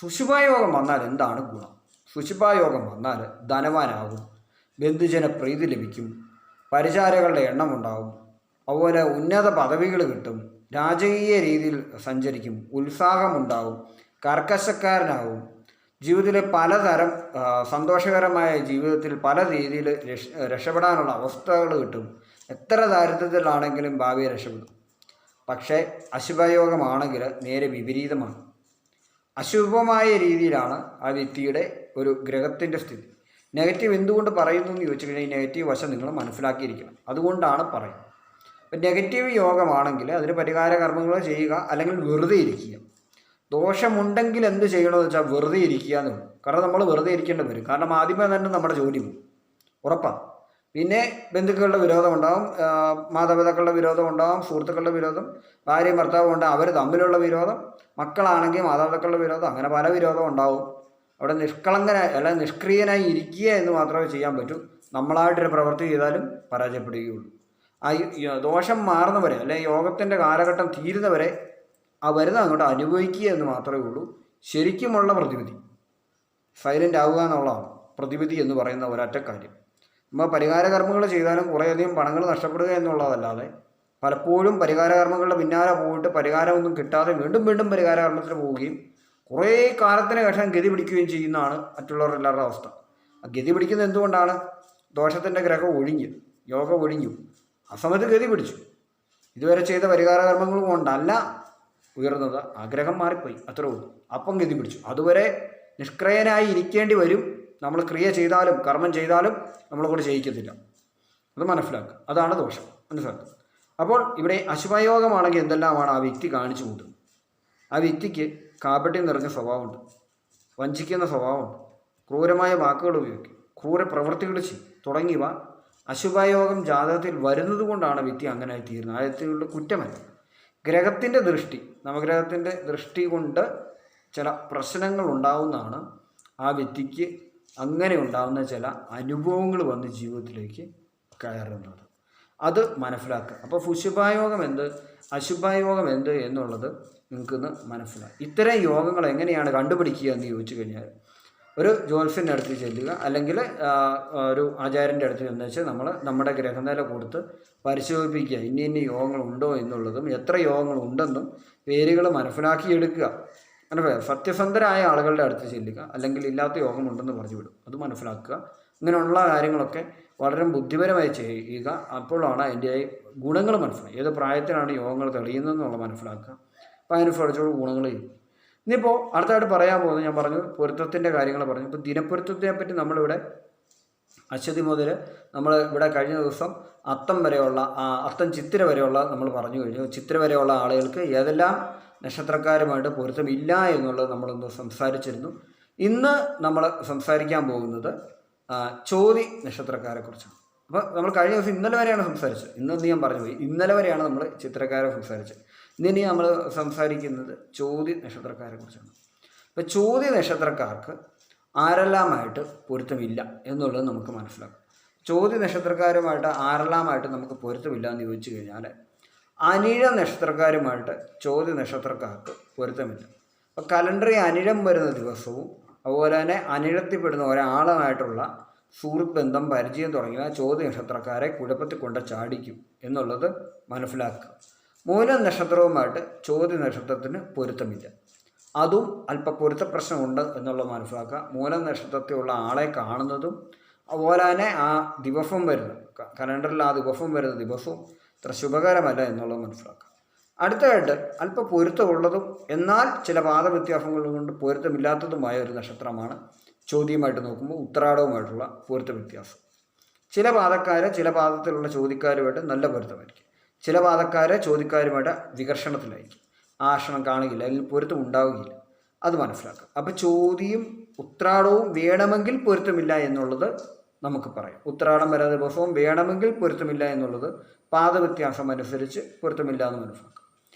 സുശുഭായോഗം വന്നാൽ എന്താണ് ഗുണം? സുശുഭായോഗം വന്നാൽ ധനവാനാകും, ബന്ധുജന പ്രീതി ലഭിക്കും, പരിചാരകളുടെ എണ്ണം ഉണ്ടാകും, അതുപോലെ ഉന്നത പദവികൾ കിട്ടും, രാജകീയ രീതിയിൽ സഞ്ചരിക്കും, ഉത്സാഹമുണ്ടാവും, കർക്കശക്കാരനാകും, ജീവിതത്തിലെ പലതരം സന്തോഷകരമായ ജീവിതത്തിൽ പല രീതിയിൽ രക്ഷപ്പെടാനുള്ള അവസ്ഥകൾ കിട്ടും. എത്ര ദാരിദ്ര്യത്തിലാണെങ്കിലും ഭാവിയെ രക്ഷപ്പെടും. പക്ഷേ അശുഭയോഗമാണെങ്കിൽ നേരെ വിപരീതമാണ്. അശുഭമായ രീതിയിലാണ് ആ വ്യക്തിയുടെ ഒരു ഗ്രഹത്തിൻ്റെ സ്ഥിതി. നെഗറ്റീവ് എന്തുകൊണ്ട് പറയുന്നു എന്ന് ചോദിച്ചു കഴിഞ്ഞാൽ ഈ നെഗറ്റീവ് വശം നിങ്ങൾ മനസ്സിലാക്കിയിരിക്കണം. അതുകൊണ്ടാണ് പറയുന്നത്. അപ്പം നെഗറ്റീവ് യോഗമാണെങ്കിൽ അതിന് പരിഹാര കർമ്മങ്ങൾ ചെയ്യുക, അല്ലെങ്കിൽ വെറുതെ ഇരിക്കുക. ദോഷമുണ്ടെങ്കിൽ എന്ത് ചെയ്യണമെന്ന് വെച്ചാൽ വെറുതെ ഇരിക്കുക എന്നുള്ളൂ. കാരണം നമ്മൾ വെറുതെ ഇരിക്കേണ്ടി വരും. കാരണം ആദ്യമേ തന്നെ നമ്മുടെ ജോലി പോകും, ഉറപ്പാണ്. പിന്നെ ബന്ധുക്കളുടെ വിരോധം ഉണ്ടാകും, മാതാപിതാക്കളുടെ വിരോധം ഉണ്ടാകും, സുഹൃത്തുക്കളുടെ വിരോധം, ഭാര്യയും ഭർത്താവും ഉണ്ടാകും, അവർ തമ്മിലുള്ള വിരോധം, മക്കളാണെങ്കിൽ മാതാപിതാക്കളുടെ വിരോധം, അങ്ങനെ പല വിരോധം ഉണ്ടാവും. അവിടെ അല്ലെങ്കിൽ നിഷ്ക്രിയനായി ഇരിക്കുക എന്ന് മാത്രമേ ചെയ്യാൻ പറ്റൂ. നമ്മളായിട്ടൊരു പ്രവൃത്തി ചെയ്താലും പരാജയപ്പെടുകയുള്ളൂ. ആ ദോഷം മാറുന്നവരെ, അല്ലെങ്കിൽ യോഗത്തിൻ്റെ കാലഘട്ടം തീരുന്നവരെ ആ വരുന്ന അങ്ങോട്ട് അനുഭവിക്കുക എന്ന് മാത്രമേ ഉള്ളൂ ശരിക്കുമുള്ള പ്രതിവിധി. സൈലൻ്റ് ആവുക എന്നുള്ളതാണ് പ്രതിവിധി എന്ന് പറയുന്ന ഒരൊറ്റ കാര്യം. നമ്മൾ പരിഹാര കർമ്മങ്ങൾ ചെയ്താലും കുറേയധികം പണങ്ങൾ നഷ്ടപ്പെടുക എന്നുള്ളതല്ലാതെ പലപ്പോഴും പരിഹാര കർമ്മങ്ങളുടെ പിന്നാലെ പോയിട്ട് പരിഹാരമൊന്നും കിട്ടാതെ വീണ്ടും പരിഹാര കർമ്മത്തിന് പോവുകയും കുറേ കാലത്തിന് ശേഷം ഗതി പിടിക്കുകയും ചെയ്യുന്നതാണ് മറ്റുള്ളവരെല്ലാവരുടെ അവസ്ഥ. ആ ഗതി പിടിക്കുന്നത് എന്തുകൊണ്ടാണ്? ദോഷത്തിൻ്റെ ഗ്രഹം ഒഴിഞ്ഞു, യോഗം ഒഴിഞ്ഞു, ആ സമയത്ത് ഗതി പിടിച്ചു. ഇതുവരെ ചെയ്ത പരിഹാര കർമ്മങ്ങൾ കൊണ്ടല്ല ഉയർന്നത്, ആഗ്രഹം മാറിപ്പോയി, അത്രേ ഉള്ളൂ. അപ്പം ഗതി പിടിച്ചു. അതുവരെ നിഷ്ക്രിയനായി ഇരിക്കേണ്ടി വരും. നമ്മൾ ക്രിയ ചെയ്താലും കർമ്മം ചെയ്താലും നമ്മളെ കൊണ്ട് ചെയ്യിക്കത്തില്ല. അത് മനസ്സിലാക്കുക. അതാണ് ദോഷം, മനസ്സിലാക്കുക. അപ്പോൾ ഇവിടെ അശുഭയോഗമാണെങ്കിൽ എന്തെല്ലാമാണ് ആ വ്യക്തി കാണിച്ചു കൂട്ടുന്നത്? ആ വ്യക്തിക്ക് കാപട്യം നിറഞ്ഞ സ്വഭാവമുണ്ട്, വഞ്ചിക്കുന്ന സ്വഭാവമുണ്ട്, ക്രൂരമായ വാക്കുകൾ ഉപയോഗിക്കും, ക്രൂര പ്രവൃത്തികൾ ചെയ്യും തുടങ്ങിയവ അശുഭയോഗം ജാതകത്തിൽ വരുന്നത് കൊണ്ടാണ് വ്യക്തി അങ്ങനെ തീരുന്നത്. ആ വ്യക്തികളുടെ കുറ്റമല്ല. ഗ്രഹത്തിൻ്റെ ദൃഷ്ടി, നവഗ്രഹത്തിൻ്റെ ദൃഷ്ടി കൊണ്ട് ചില പ്രശ്നങ്ങൾ ഉണ്ടാവുന്നതാണ് ആ വ്യക്തിക്ക് അങ്ങനെ ഉണ്ടാകുന്ന ചില അനുഭവങ്ങൾ വന്ന് ജീവിതത്തിലേക്ക് കയറുന്നത്. അത് മനസ്സിലാക്കുക. അപ്പോൾ ശുഭായോഗം എന്ത്, അശുഭായോഗം എന്ത് എന്നുള്ളത് നിങ്ങൾക്കിന്ന് മനസ്സിലാക്കാം. ഇത്തരം യോഗങ്ങൾ എങ്ങനെയാണ് കണ്ടുപിടിക്കുക എന്ന് ചോദിച്ചു കഴിഞ്ഞാൽ ഒരു ജ്യോത്സ്യൻ്റെ അടുത്ത് ചെല്ലുക, അല്ലെങ്കിൽ ഒരു ആചാര്യൻ്റെ അടുത്ത് ചെന്ന് വെച്ച് നമ്മൾ നമ്മുടെ ഗ്രഹനില കൊടുത്ത് പരിശോധിപ്പിക്കുക. ഇന്ന യോഗങ്ങളുണ്ടോ എന്നുള്ളതും എത്ര യോഗങ്ങളുണ്ടെന്നും പേരുകൾ മനസ്സിലാക്കിയെടുക്കുക. സത്യസന്ധരായ ആളുകളുടെ അടുത്ത് ചെല്ലുക, അല്ലെങ്കിൽ ഇല്ലാത്ത യോഗമുണ്ടെന്ന് പറഞ്ഞു വിടും, അത് മനസ്സിലാക്കുക. ഇങ്ങനെയുള്ള കാര്യങ്ങളൊക്കെ വളരെ ബുദ്ധിപരമായി ചെയ്യുക. അപ്പോഴാണ് അതിൻ്റെ ഗുണങ്ങൾ മനസ്സിലാക്കുക. ഏത് പ്രായത്തിലാണ് യോഗങ്ങൾ തെളിയുന്നതെന്നുള്ള മനസ്സിലാക്കുക. അപ്പോൾ അതിനനുസരിച്ചുള്ള ഗുണങ്ങൾ ചെയ്യും. ഇനിയിപ്പോൾ അടുത്തായിട്ട് പറയാൻ പോകുന്നത്, ഞാൻ പറഞ്ഞു പൊരുത്തത്തിൻ്റെ കാര്യങ്ങൾ പറഞ്ഞു. ഇപ്പോൾ ദിനപ്പൊരുത്തത്തെ പറ്റി നമ്മളിവിടെ അശ്വതി മുതൽ നമ്മൾ ഇവിടെ കഴിഞ്ഞ ദിവസം അത്തം വരെയുള്ള അത്തം ചിത്തിര വരെയുള്ള നമ്മൾ പറഞ്ഞു കഴിഞ്ഞു. ചിത്തിര വരെയുള്ള ആളുകൾക്ക് ഏതെല്ലാം നക്ഷത്രക്കാരുമായിട്ട് പൊരുത്തമില്ല എന്നുള്ളത് നമ്മളൊന്ന് സംസാരിച്ചിരുന്നു. ഇന്ന് നമ്മൾ സംസാരിക്കാൻ പോകുന്നത് ചോതി നക്ഷത്രക്കാരെക്കുറിച്ചാണ്. അപ്പോൾ നമ്മൾ കഴിഞ്ഞ ദിവസം ഇന്നലെ വരെയാണ് സംസാരിച്ചത്. ഇന്നൊന്ന് ഞാൻ പറഞ്ഞു പോയി, ഇന്നലെ വരെയാണ് നമ്മൾ ചിത്രക്കാരെ സംസാരിച്ചത്. ഇനി നമ്മൾ സംസാരിക്കുന്നത് ചോതി നക്ഷത്രക്കാരെ കുറിച്ചാണ്. അപ്പോൾ ചോതി നക്ഷത്രക്കാർക്ക് ആരെല്ലാമായിട്ട് പൊരുത്തമില്ല എന്നുള്ളത് നമുക്ക് മനസ്സിലാക്കാം. ചോതി നക്ഷത്രക്കാരുമായിട്ട് ആരെല്ലാമായിട്ട് നമുക്ക് പൊരുത്തമില്ല എന്ന് ചോദിച്ചു കഴിഞ്ഞാൽ അനിഴ നക്ഷത്രക്കാരുമായിട്ട് ചോതി നക്ഷത്രക്കാർക്ക് പൊരുത്തമില്ല. അപ്പോൾ കലണ്ടറിൽ അനിഴം വരുന്ന ദിവസവും അതുപോലെ തന്നെ അനിഴത്തിൽപ്പെടുന്ന ഒരാളുമായിട്ടുള്ള സുഹൃത്ത് ബന്ധം, പരിചയം തുടങ്ങിയ ചോതി നക്ഷത്രക്കാരെ കുഴപ്പത്തിൽ കൊണ്ട് ചാടിക്കും എന്നുള്ളത് മനസ്സിലാക്കുക. മൂലം നക്ഷത്രവുമായിട്ട് ചോതി നക്ഷത്രത്തിന് പൊരുത്തമില്ല, അതും അല്പ പൊരുത്ത പ്രശ്നമുണ്ട് എന്നുള്ളത് മനസ്സിലാക്കുക. മൂലം നക്ഷത്രത്തിലുള്ള ആളെ കാണുന്നതും അതുപോലെ തന്നെ ആ ദിവസം വരുന്ന കലണ്ടറിൽ ആ ദിവസം വരുന്ന ദിവസവും അത്ര ശുഭകരമല്ല എന്നുള്ളത് മനസ്സിലാക്കുക. അടുത്തതായിട്ട് അല്പ പൊരുത്തമുള്ളതും എന്നാൽ ചില പാദവ്യത്യാസങ്ങൾ കൊണ്ട് പൊരുത്തമില്ലാത്തതുമായ ഒരു നക്ഷത്രമാണ് ചോദ്യമായിട്ട് നോക്കുമ്പോൾ ഉത്രാടവുമായിട്ടുള്ള പൊരുത്ത വ്യത്യാസം. ചില പാദക്കാർ ചില പാദത്തിലുള്ള ചോദ്യക്കാരുമായിട്ട് നല്ല പൊരുത്തമായിരിക്കും, ചില പാദക്കാർ ചോദ്യക്കാരുമായിട്ട് വികർഷണത്തിലായിരിക്കും, ആഷണം കാണുകയില്ല, അല്ലെങ്കിൽ പൊരുത്തം ഉണ്ടാവുകയില്ല. അത് മനസ്സിലാക്കുക. അപ്പോൾ ചോദ്യം ഉത്രാടവും വേണമെങ്കിൽ പൊരുത്തമില്ല എന്നുള്ളത് നമുക്ക് പറയാം. ഉത്രാടം വരെ ദിവസവും വേണമെങ്കിൽ പൊരുത്തമില്ല എന്നുള്ളത് പാദവ്യത്യാസം അനുസരിച്ച് പൊരുത്തമില്ല എന്ന് മനസ്സിലാക്കുക.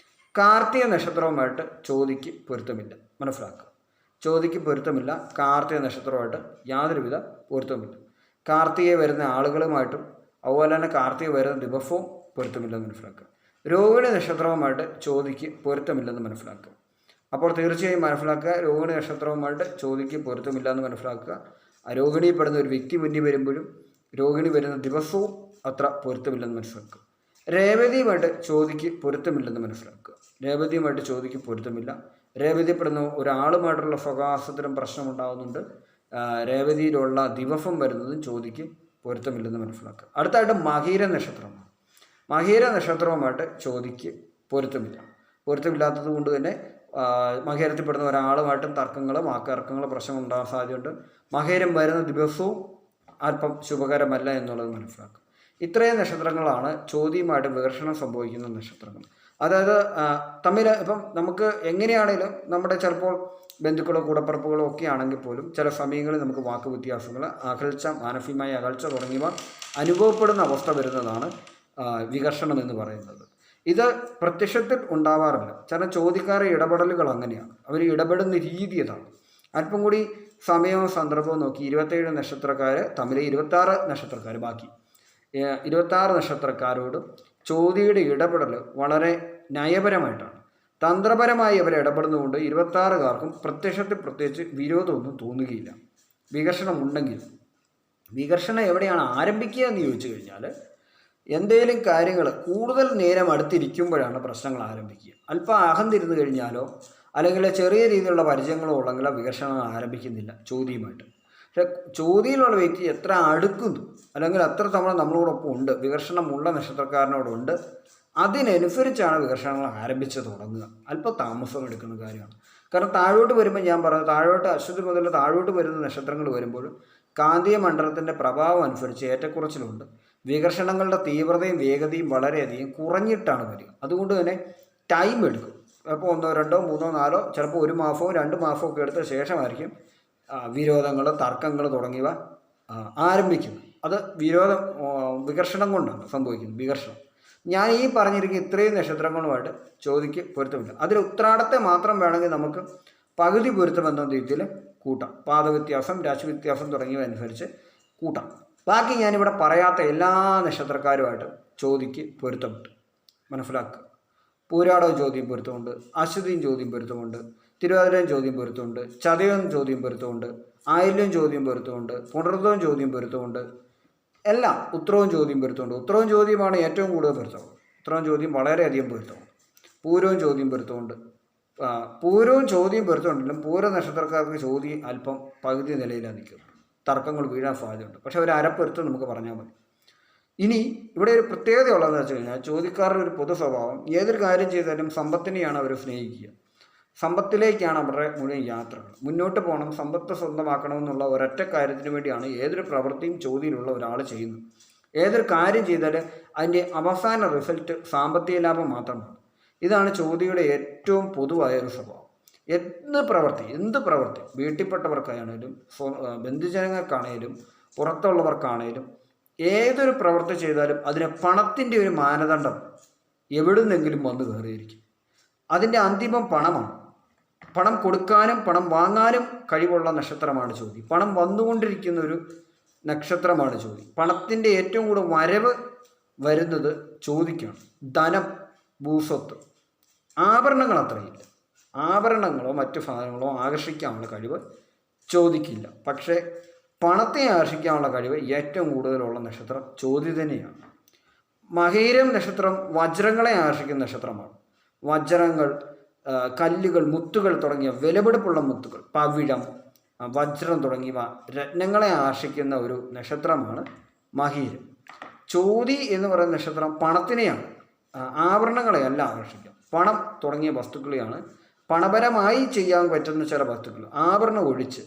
കാർത്തിക നക്ഷത്രവുമായിട്ട് ചോദിക്ക് പൊരുത്തമില്ല, മനസ്സിലാക്കുക. ചോദിക്ക് പൊരുത്തമില്ല, കാർത്തിക നക്ഷത്രവുമായിട്ട് യാതൊരുവിധ പൊരുത്തമില്ല. കാർത്തികയെ വരുന്ന ആളുകളുമായിട്ടും അതുപോലെ തന്നെ കാർത്തിക വരുന്ന ദിവസവും പൊരുത്തമില്ലെന്ന് മനസ്സിലാക്കുക. രോഹിണി നക്ഷത്രവുമായിട്ട് ചോദിക്ക് പൊരുത്തമില്ലെന്ന് മനസ്സിലാക്കുക. അപ്പോൾ തീർച്ചയായും മനസ്സിലാക്കുക, രോഹിണി നക്ഷത്രവുമായിട്ട് ചോദിക്ക് പൊരുത്തമില്ലെന്ന് മനസ്സിലാക്കുക. രോഹിണിപ്പെടുന്ന ഒരു വ്യക്തി മുന്നിൽ വരുമ്പോഴും രോഹിണി വരുന്ന ദിവസവും അത്ര പൊരുത്തമില്ലെന്ന് മനസ്സിലാക്കുക. രേവതിയുമായിട്ട് ചോദിക്ക് പൊരുത്തമില്ലെന്ന് മനസ്സിലാക്കുക. രേവതിയുമായിട്ട് ചോദിക്ക് പൊരുത്തമില്ല. രേവതിപ്പെടുന്ന ഒരാളുമായിട്ടുള്ള സ്വകാസത്തിലും പ്രശ്നമുണ്ടാകുന്നുണ്ട്. രേവതിയിലുള്ള ദിവസം വരുന്നതും ചോദിക്ക് പൊരുത്തമില്ലെന്ന് മനസ്സിലാക്കുക. അടുത്തായിട്ട് മകീര നക്ഷത്രമാണ്. മകീര നക്ഷത്രവുമായിട്ട് ചോദിക്ക് പൊരുത്തമില്ല. പൊരുത്തമില്ലാത്തത് കൊണ്ട് തന്നെ മകേരത്തിൽപ്പെടുന്ന ഒരാളുമായിട്ടും തർക്കങ്ങളും വാക്കർക്കങ്ങളും പ്രശ്നം ഉണ്ടാകാൻ സാധ്യതയുണ്ട്. മകേരം വരുന്ന ദിവസവും അല്പം ശുഭകരമല്ല എന്നുള്ളത് മനസ്സിലാക്കുക. ഇത്രയും നക്ഷത്രങ്ങളാണ് ചോദ്യമായിട്ട് വികർഷണം സംഭവിക്കുന്ന നക്ഷത്രങ്ങൾ. അതായത് തമ്മിൽ ഇപ്പം നമുക്ക് എങ്ങനെയാണെങ്കിലും നമ്മുടെ ചിലപ്പോൾ ബന്ധുക്കളോ കൂടപ്പറപ്പുകളോ ഒക്കെ ആണെങ്കിൽ പോലും ചില സമയങ്ങളിൽ നമുക്ക് വാക്ക് വ്യത്യാസങ്ങൾ, അകൽച്ച, മാനസികമായ അകൽച്ച തുടങ്ങിയവ അനുഭവപ്പെടുന്ന അവസ്ഥ വരുന്നതാണ് വികർഷണം എന്ന് പറയുന്നത്. ഇത് പ്രത്യക്ഷത്തിൽ ഉണ്ടാവാറില്ല. ചില ചോദ്യക്കാരുടെ ഇടപെടലുകൾ അങ്ങനെയാണ്, അവർ ഇടപെടുന്ന രീതി അതാണ്. അല്പം കൂടി സമയവും സന്ദർഭവും നോക്കി 27 നക്ഷത്രക്കാർ തമ്മിൽ 26 നക്ഷത്രക്കാർ ബാക്കി 26 നക്ഷത്രക്കാരോട് ചോദ്യയുടെ ഇടപെടൽ വളരെ നയപരമായിട്ടാണ്, തന്ത്രപരമായി അവർ ഇടപെടുന്നതുകൊണ്ട് 26കാർക്കും പ്രത്യക്ഷത്തിൽ പ്രത്യേകിച്ച് വിരോധമൊന്നും തോന്നുകയില്ല. വികർഷണം ഉണ്ടെങ്കിൽ വികർഷണം എവിടെയാണ് ആരംഭിക്കുക എന്ന് ചോദിച്ചു കഴിഞ്ഞാൽ എന്തെങ്കിലും കാര്യങ്ങൾ കൂടുതൽ നേരം അടുത്തിരിക്കുമ്പോഴാണ് പ്രശ്നങ്ങൾ ആരംഭിക്കുക. അല്പം അകന്നിരുന്നു കഴിഞ്ഞാലോ അല്ലെങ്കിൽ ചെറിയ രീതിയിലുള്ള പരിചയങ്ങളോ ഉള്ളെങ്കിൽ വികർഷണം ആരംഭിക്കുന്നില്ല ചോദ്യമായിട്ട്. പക്ഷെ ചോദ്യയിലുള്ള വ്യക്തി എത്ര അടുക്കുന്നു അല്ലെങ്കിൽ എത്ര തവണ നമ്മളോടൊപ്പം ഉണ്ട്, വികർഷണമുള്ള നക്ഷത്രക്കാരനോടുണ്ട്, അതിനനുസരിച്ചാണ് വികർഷണങ്ങൾ ആരംഭിച്ച് തുടങ്ങുക. അല്പം താമസം എടുക്കുന്ന കാര്യമാണ്. കാരണം താഴോട്ട് വരുമ്പോൾ ഞാൻ പറഞ്ഞത് താഴോട്ട് അശ്വതി മുതൽ താഴോട്ട് വരുന്ന നക്ഷത്രങ്ങൾ വരുമ്പോഴും കാന്തിക മണ്ഡലത്തിൻ്റെ പ്രഭാവം അനുസരിച്ച് ഏറ്റക്കുറച്ചിലുണ്ട്. വികർഷണങ്ങളുടെ തീവ്രതയും വേഗതയും വളരെയധികം കുറഞ്ഞിട്ടാണ് വരിക. അതുകൊണ്ട് തന്നെ ടൈം എടുക്കും. അപ്പോൾ 1, 2, 3, 4 ചിലപ്പോൾ 1 മാസവും 2 മാസവും ഒക്കെ എടുത്ത ശേഷമായിരിക്കും വിരോധങ്ങൾ, തർക്കങ്ങൾ തുടങ്ങിയവ ആരംഭിക്കുന്നത്. അത് വികർഷണം കൊണ്ടാണ് സംഭവിക്കുന്നത്. വികർഷണം ഞാൻ ഈ പറഞ്ഞിരിക്കുന്ന ഇത്രയും നക്ഷത്രങ്ങളുമായിട്ട് ചോദിക്ക് പൊരുത്തമില്ല. അതിൽ ഉത്രാടത്തെ മാത്രം വേണമെങ്കിൽ നമുക്ക് പകുതി പൊരുത്തം എന്ന രീതിയിൽ കൂട്ടാം. പാദവ്യത്യാസം, രാശിവ്യത്യാസം തുടങ്ങിയവ അനുസരിച്ച് കൂട്ടാം. ബാക്കി ഞാനിവിടെ പറയാത്ത എല്ലാ നക്ഷത്രക്കാരുമായിട്ടും ചോദ്യക്ക് പൊരുത്തമുണ്ട്. മനസ്സിലാക്കുക. പൂരാടവും ചോദ്യം പൊരുത്തമുണ്ട്, അശ്വതിയും ചോദ്യം പൊരുത്തമുണ്ട്, തിരുവാതിരയും ചോദ്യം പൊരുത്തമുണ്ട്, ചതയവും ചോദ്യം പൊരുത്തമുണ്ട്, ആയില്യം ചോദ്യം പൊരുത്തമുണ്ട്, പുണർത്തവും ചോദ്യം പൊരുത്തമുണ്ട്, എല്ലാം ഉത്രവും ചോദ്യം പൊരുത്തമുണ്ട്. ഉത്രവും ചോദ്യമാണ് ഏറ്റവും കൂടുതൽ പൊരുത്തമുള്ളത്. ഉത്രവും ചോദ്യം വളരെയധികം പൊരുത്തമുണ്ട്. പൂരവും ചോദ്യം പൊരുത്തമുണ്ട്. പൂരവും ചോദ്യം പൊരുത്തമുണ്ടെങ്കിലും പൂര നക്ഷത്രക്കാർക്ക് ചോദ്യം അല്പം പകുതി നിലയിലാണ് നിൽക്കുന്നത്. തർക്കങ്ങൾ വീഴാൻ സാധ്യതയുണ്ട്. പക്ഷെ ഒരു അരപ്പൊരുത്തം നമുക്ക് പറഞ്ഞാൽ മതി. ഇനി ഇവിടെ ഒരു പ്രത്യേകത ഉള്ളതെന്ന് വെച്ച് കഴിഞ്ഞാൽ ചോദ്യക്കാരുടെ ഒരു പൊതു സ്വഭാവം ഏതൊരു കാര്യം ചെയ്താലും സമ്പത്തിനെയാണ് അവർ സ്നേഹിക്കുക. സമ്പത്തിലേക്കാണ് അവരുടെ മുഴുവൻ യാത്രകൾ. മുന്നോട്ട് പോകണം, സമ്പത്ത് സ്വന്തമാക്കണമെന്നുള്ള ഒരൊറ്റ കാര്യത്തിന് വേണ്ടിയാണ് ഏതൊരു പ്രവൃത്തിയും ചോദ്യയിലുള്ള ഒരാൾ ചെയ്യുന്നത്. ഏതൊരു കാര്യം ചെയ്താൽ അതിൻ്റെ അവസാന റിസൾട്ട് സാമ്പത്തിക ലാഭം മാത്രമാണ്. ഇതാണ് ചോദ്യയുടെ ഏറ്റവും പൊതുവായ ഒരു സ്വഭാവം. എന്ത് പ്രവൃത്തി വീട്ടിൽപ്പെട്ടവർക്കാണേലും ബന്ധുജനങ്ങൾക്കാണേലും പുറത്തുള്ളവർക്കാണേലും ഏതൊരു പ്രവൃത്തി ചെയ്താലും അതിന് പണത്തിൻ്റെ ഒരു മാനദണ്ഡം എവിടുന്നെങ്കിലും വന്നു കയറിയിരിക്കും. അതിൻ്റെ അന്തിമം പണമാണ്. പണം കൊടുക്കാനും പണം വാങ്ങാനും കഴിവുള്ള നക്ഷത്രമാണ് ചോദ്യം. പണം വന്നുകൊണ്ടിരിക്കുന്ന ഒരു നക്ഷത്രമാണ് ചോദ്യം. പണത്തിൻ്റെ ഏറ്റവും കൂടുതൽ വരവ് വരുന്നത് ചോദിക്കാണ്. ധനം, ഭൂസ്വത്ത്, ആഭരണങ്ങൾ അത്രയില്ല. ആഭരണങ്ങളോ മറ്റു സാധനങ്ങളോ ആകർഷിക്കാനുള്ള കഴിവ് ചോദിക്കില്ല. പക്ഷേ പണത്തെ ആകർഷിക്കാനുള്ള കഴിവ് ഏറ്റവും കൂടുതലുള്ള നക്ഷത്രം ചോദ്യം തന്നെയാണ്. മകയിരം നക്ഷത്രം വജ്രങ്ങളെ ആകർഷിക്കുന്ന നക്ഷത്രമാണ്. വജ്രങ്ങൾ, കല്ലുകൾ, മുത്തുകൾ തുടങ്ങിയ വിലപിടിപ്പുള്ള മുത്തുകൾ, പവിഴം, വജ്രം തുടങ്ങിയവ രത്നങ്ങളെ ആകർഷിക്കുന്ന ഒരു നക്ഷത്രമാണ് മകയിരം. ചോതി എന്ന് പറയുന്ന നക്ഷത്രം പണത്തിനെയാണ്, ആഭരണങ്ങളെയല്ല ആകർഷിക്കുക. പണം തുടങ്ങിയ വസ്തുക്കളെയാണ്, പണപരമായി ചെയ്യാൻ പറ്റുന്ന ചില വസ്തുക്കൾ, ആഭരണം ഒഴിച്ച്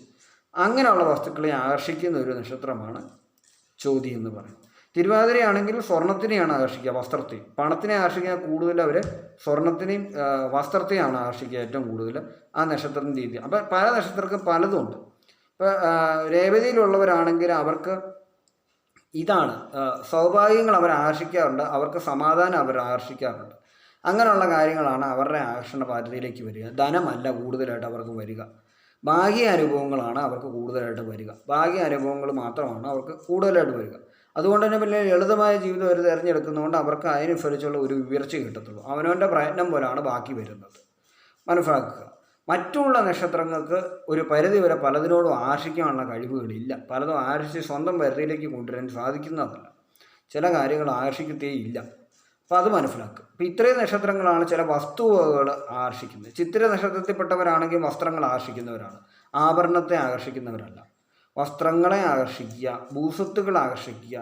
അങ്ങനെയുള്ള വസ്തുക്കളെ ആകർഷിക്കുന്ന ഒരു നക്ഷത്രമാണ് ചോതി എന്ന് പറയുന്നത്. തിരുവാതിരയാണെങ്കിൽ സ്വർണത്തിനെയാണ് ആകർഷിക്കുക, വസ്ത്രത്തെയും. പണത്തിനെ ആകർഷിക്കാൻ കൂടുതൽ അവർ സ്വർണത്തിനെയും വസ്ത്രത്തെയാണ് ആകർഷിക്കുക ഏറ്റവും കൂടുതൽ ആ നക്ഷത്രത്തിൻ്റെ രീതി. അപ്പം പല നക്ഷത്രർക്കും പലതുമുണ്ട്. ഇപ്പോൾ രേവതിയിലുള്ളവരാണെങ്കിൽ അവർക്ക് ഇതാണ് സൗഭാഗ്യങ്ങൾ അവർ ആകർഷിക്കാറുണ്ട്, അവർക്ക് സമാധാനം അവർ ആകർഷിക്കാറുണ്ട്. അങ്ങനെയുള്ള കാര്യങ്ങളാണ് അവരുടെ ആകർഷണ പാരതിയിലേക്ക് വരിക. ധനമല്ല കൂടുതലായിട്ട് അവർക്ക് വരിക, ഭാഗ്യ അനുഭവങ്ങളാണ് അവർക്ക് കൂടുതലായിട്ട് വരിക. ഭാഗ്യ അനുഭവങ്ങൾ മാത്രമാണ് അവർക്ക് കൂടുതലായിട്ട് വരിക. അതുകൊണ്ട് തന്നെ പിന്നെ ലളിതമായ ജീവിതം അവർ തിരഞ്ഞെടുക്കുന്നതുകൊണ്ട് അവർക്ക് അതിനനുസരിച്ചുള്ള ഒരു ഉയർച്ച കിട്ടത്തുള്ളൂ. അവനവൻ്റെ പ്രയത്നം പോലാണ് ബാക്കി വരുന്നത്. മനസ്സിലാക്കുക. മറ്റുള്ള നക്ഷത്രങ്ങൾക്ക് ഒരു പരിധി വരെ പലതിനോടും ആകർഷിക്കാനുള്ള കഴിവുകളില്ല. പലതും ആകർഷിച്ച് സ്വന്തം പരിധിയിലേക്ക് കൊണ്ടുവരാൻ സാധിക്കുന്നതല്ല. ചില കാര്യങ്ങൾ ആകർഷിക്കത്തേ ഇല്ല. അപ്പോൾ അത് മനസ്സിലാക്കുക. അപ്പോൾ ഇത്രയും നക്ഷത്രങ്ങളാണ് ചില വസ്തുവകകൾ ആകർഷിക്കുന്നത്. ചിത്തിര നക്ഷത്രത്തിൽപ്പെട്ടവരാണെങ്കിൽ വസ്ത്രങ്ങൾ ആകർഷിക്കുന്നവരാണ്, ആഭരണത്തെ ആകർഷിക്കുന്നവരല്ല. വസ്ത്രങ്ങളെ ആകർഷിക്കുക, ഭൂസ്വത്തുക്കൾ ആകർഷിക്കുക,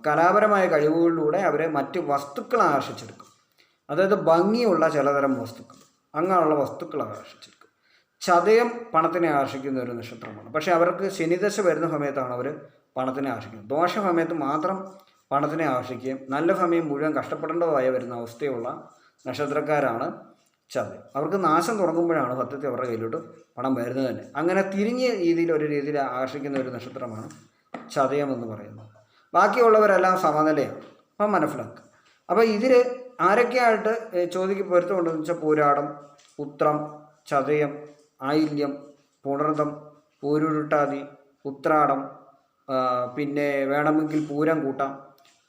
കലാപരമായ കഴിവുകളിലൂടെ അവരെ മറ്റ് വസ്തുക്കൾ ആകർഷിച്ചെടുക്കും. അതായത് ഭംഗിയുള്ള ചിലതരം വസ്തുക്കൾ, അങ്ങനെയുള്ള വസ്തുക്കൾ ആകർഷിച്ചെടുക്കും. ചതയം പണത്തിനെ ആകർഷിക്കുന്ന ഒരു നക്ഷത്രമാണ്. പക്ഷേ അവർക്ക് ശനിദശ വരുന്ന സമയത്താണ് അവർ പണത്തിനെ ആകർഷിക്കുന്നത്. ദോഷ സമയത്ത് മാത്രം പണത്തിനെ ആകർഷിക്കുകയും നല്ല സമയം മുഴുവൻ കഷ്ടപ്പെടേണ്ടതായി വരുന്ന അവസ്ഥയുള്ള നക്ഷത്രക്കാരാണ് ചതയം. അവർക്ക് നാശം തുടങ്ങുമ്പോഴാണ് സത്യത്തിൽ അവരുടെ കയ്യിലോട്ട് പണം വരുന്നത് തന്നെ. അങ്ങനെ തിരിഞ്ഞ രീതിയിൽ ആകർഷിക്കുന്ന ഒരു നക്ഷത്രമാണ് ചതയം എന്ന് പറയുന്നത്. ബാക്കിയുള്ളവരെല്ലാം സമനിലയാണ്. അപ്പം മനസ്സിലാക്കുക. അപ്പോൾ ഇതിൽ ആരൊക്കെയായിട്ട് ചോദ്യക്ക് പൊരുത്തമുണ്ടെന്ന് വെച്ചാൽ പൂരാടം, ഉത്രം, ചതയം, ആയില്യം, പുണർതം, പൂരുരുട്ടാതി, ഉത്രാടം, പിന്നെ വേണമെങ്കിൽ പൂരം കൂട്ടാം.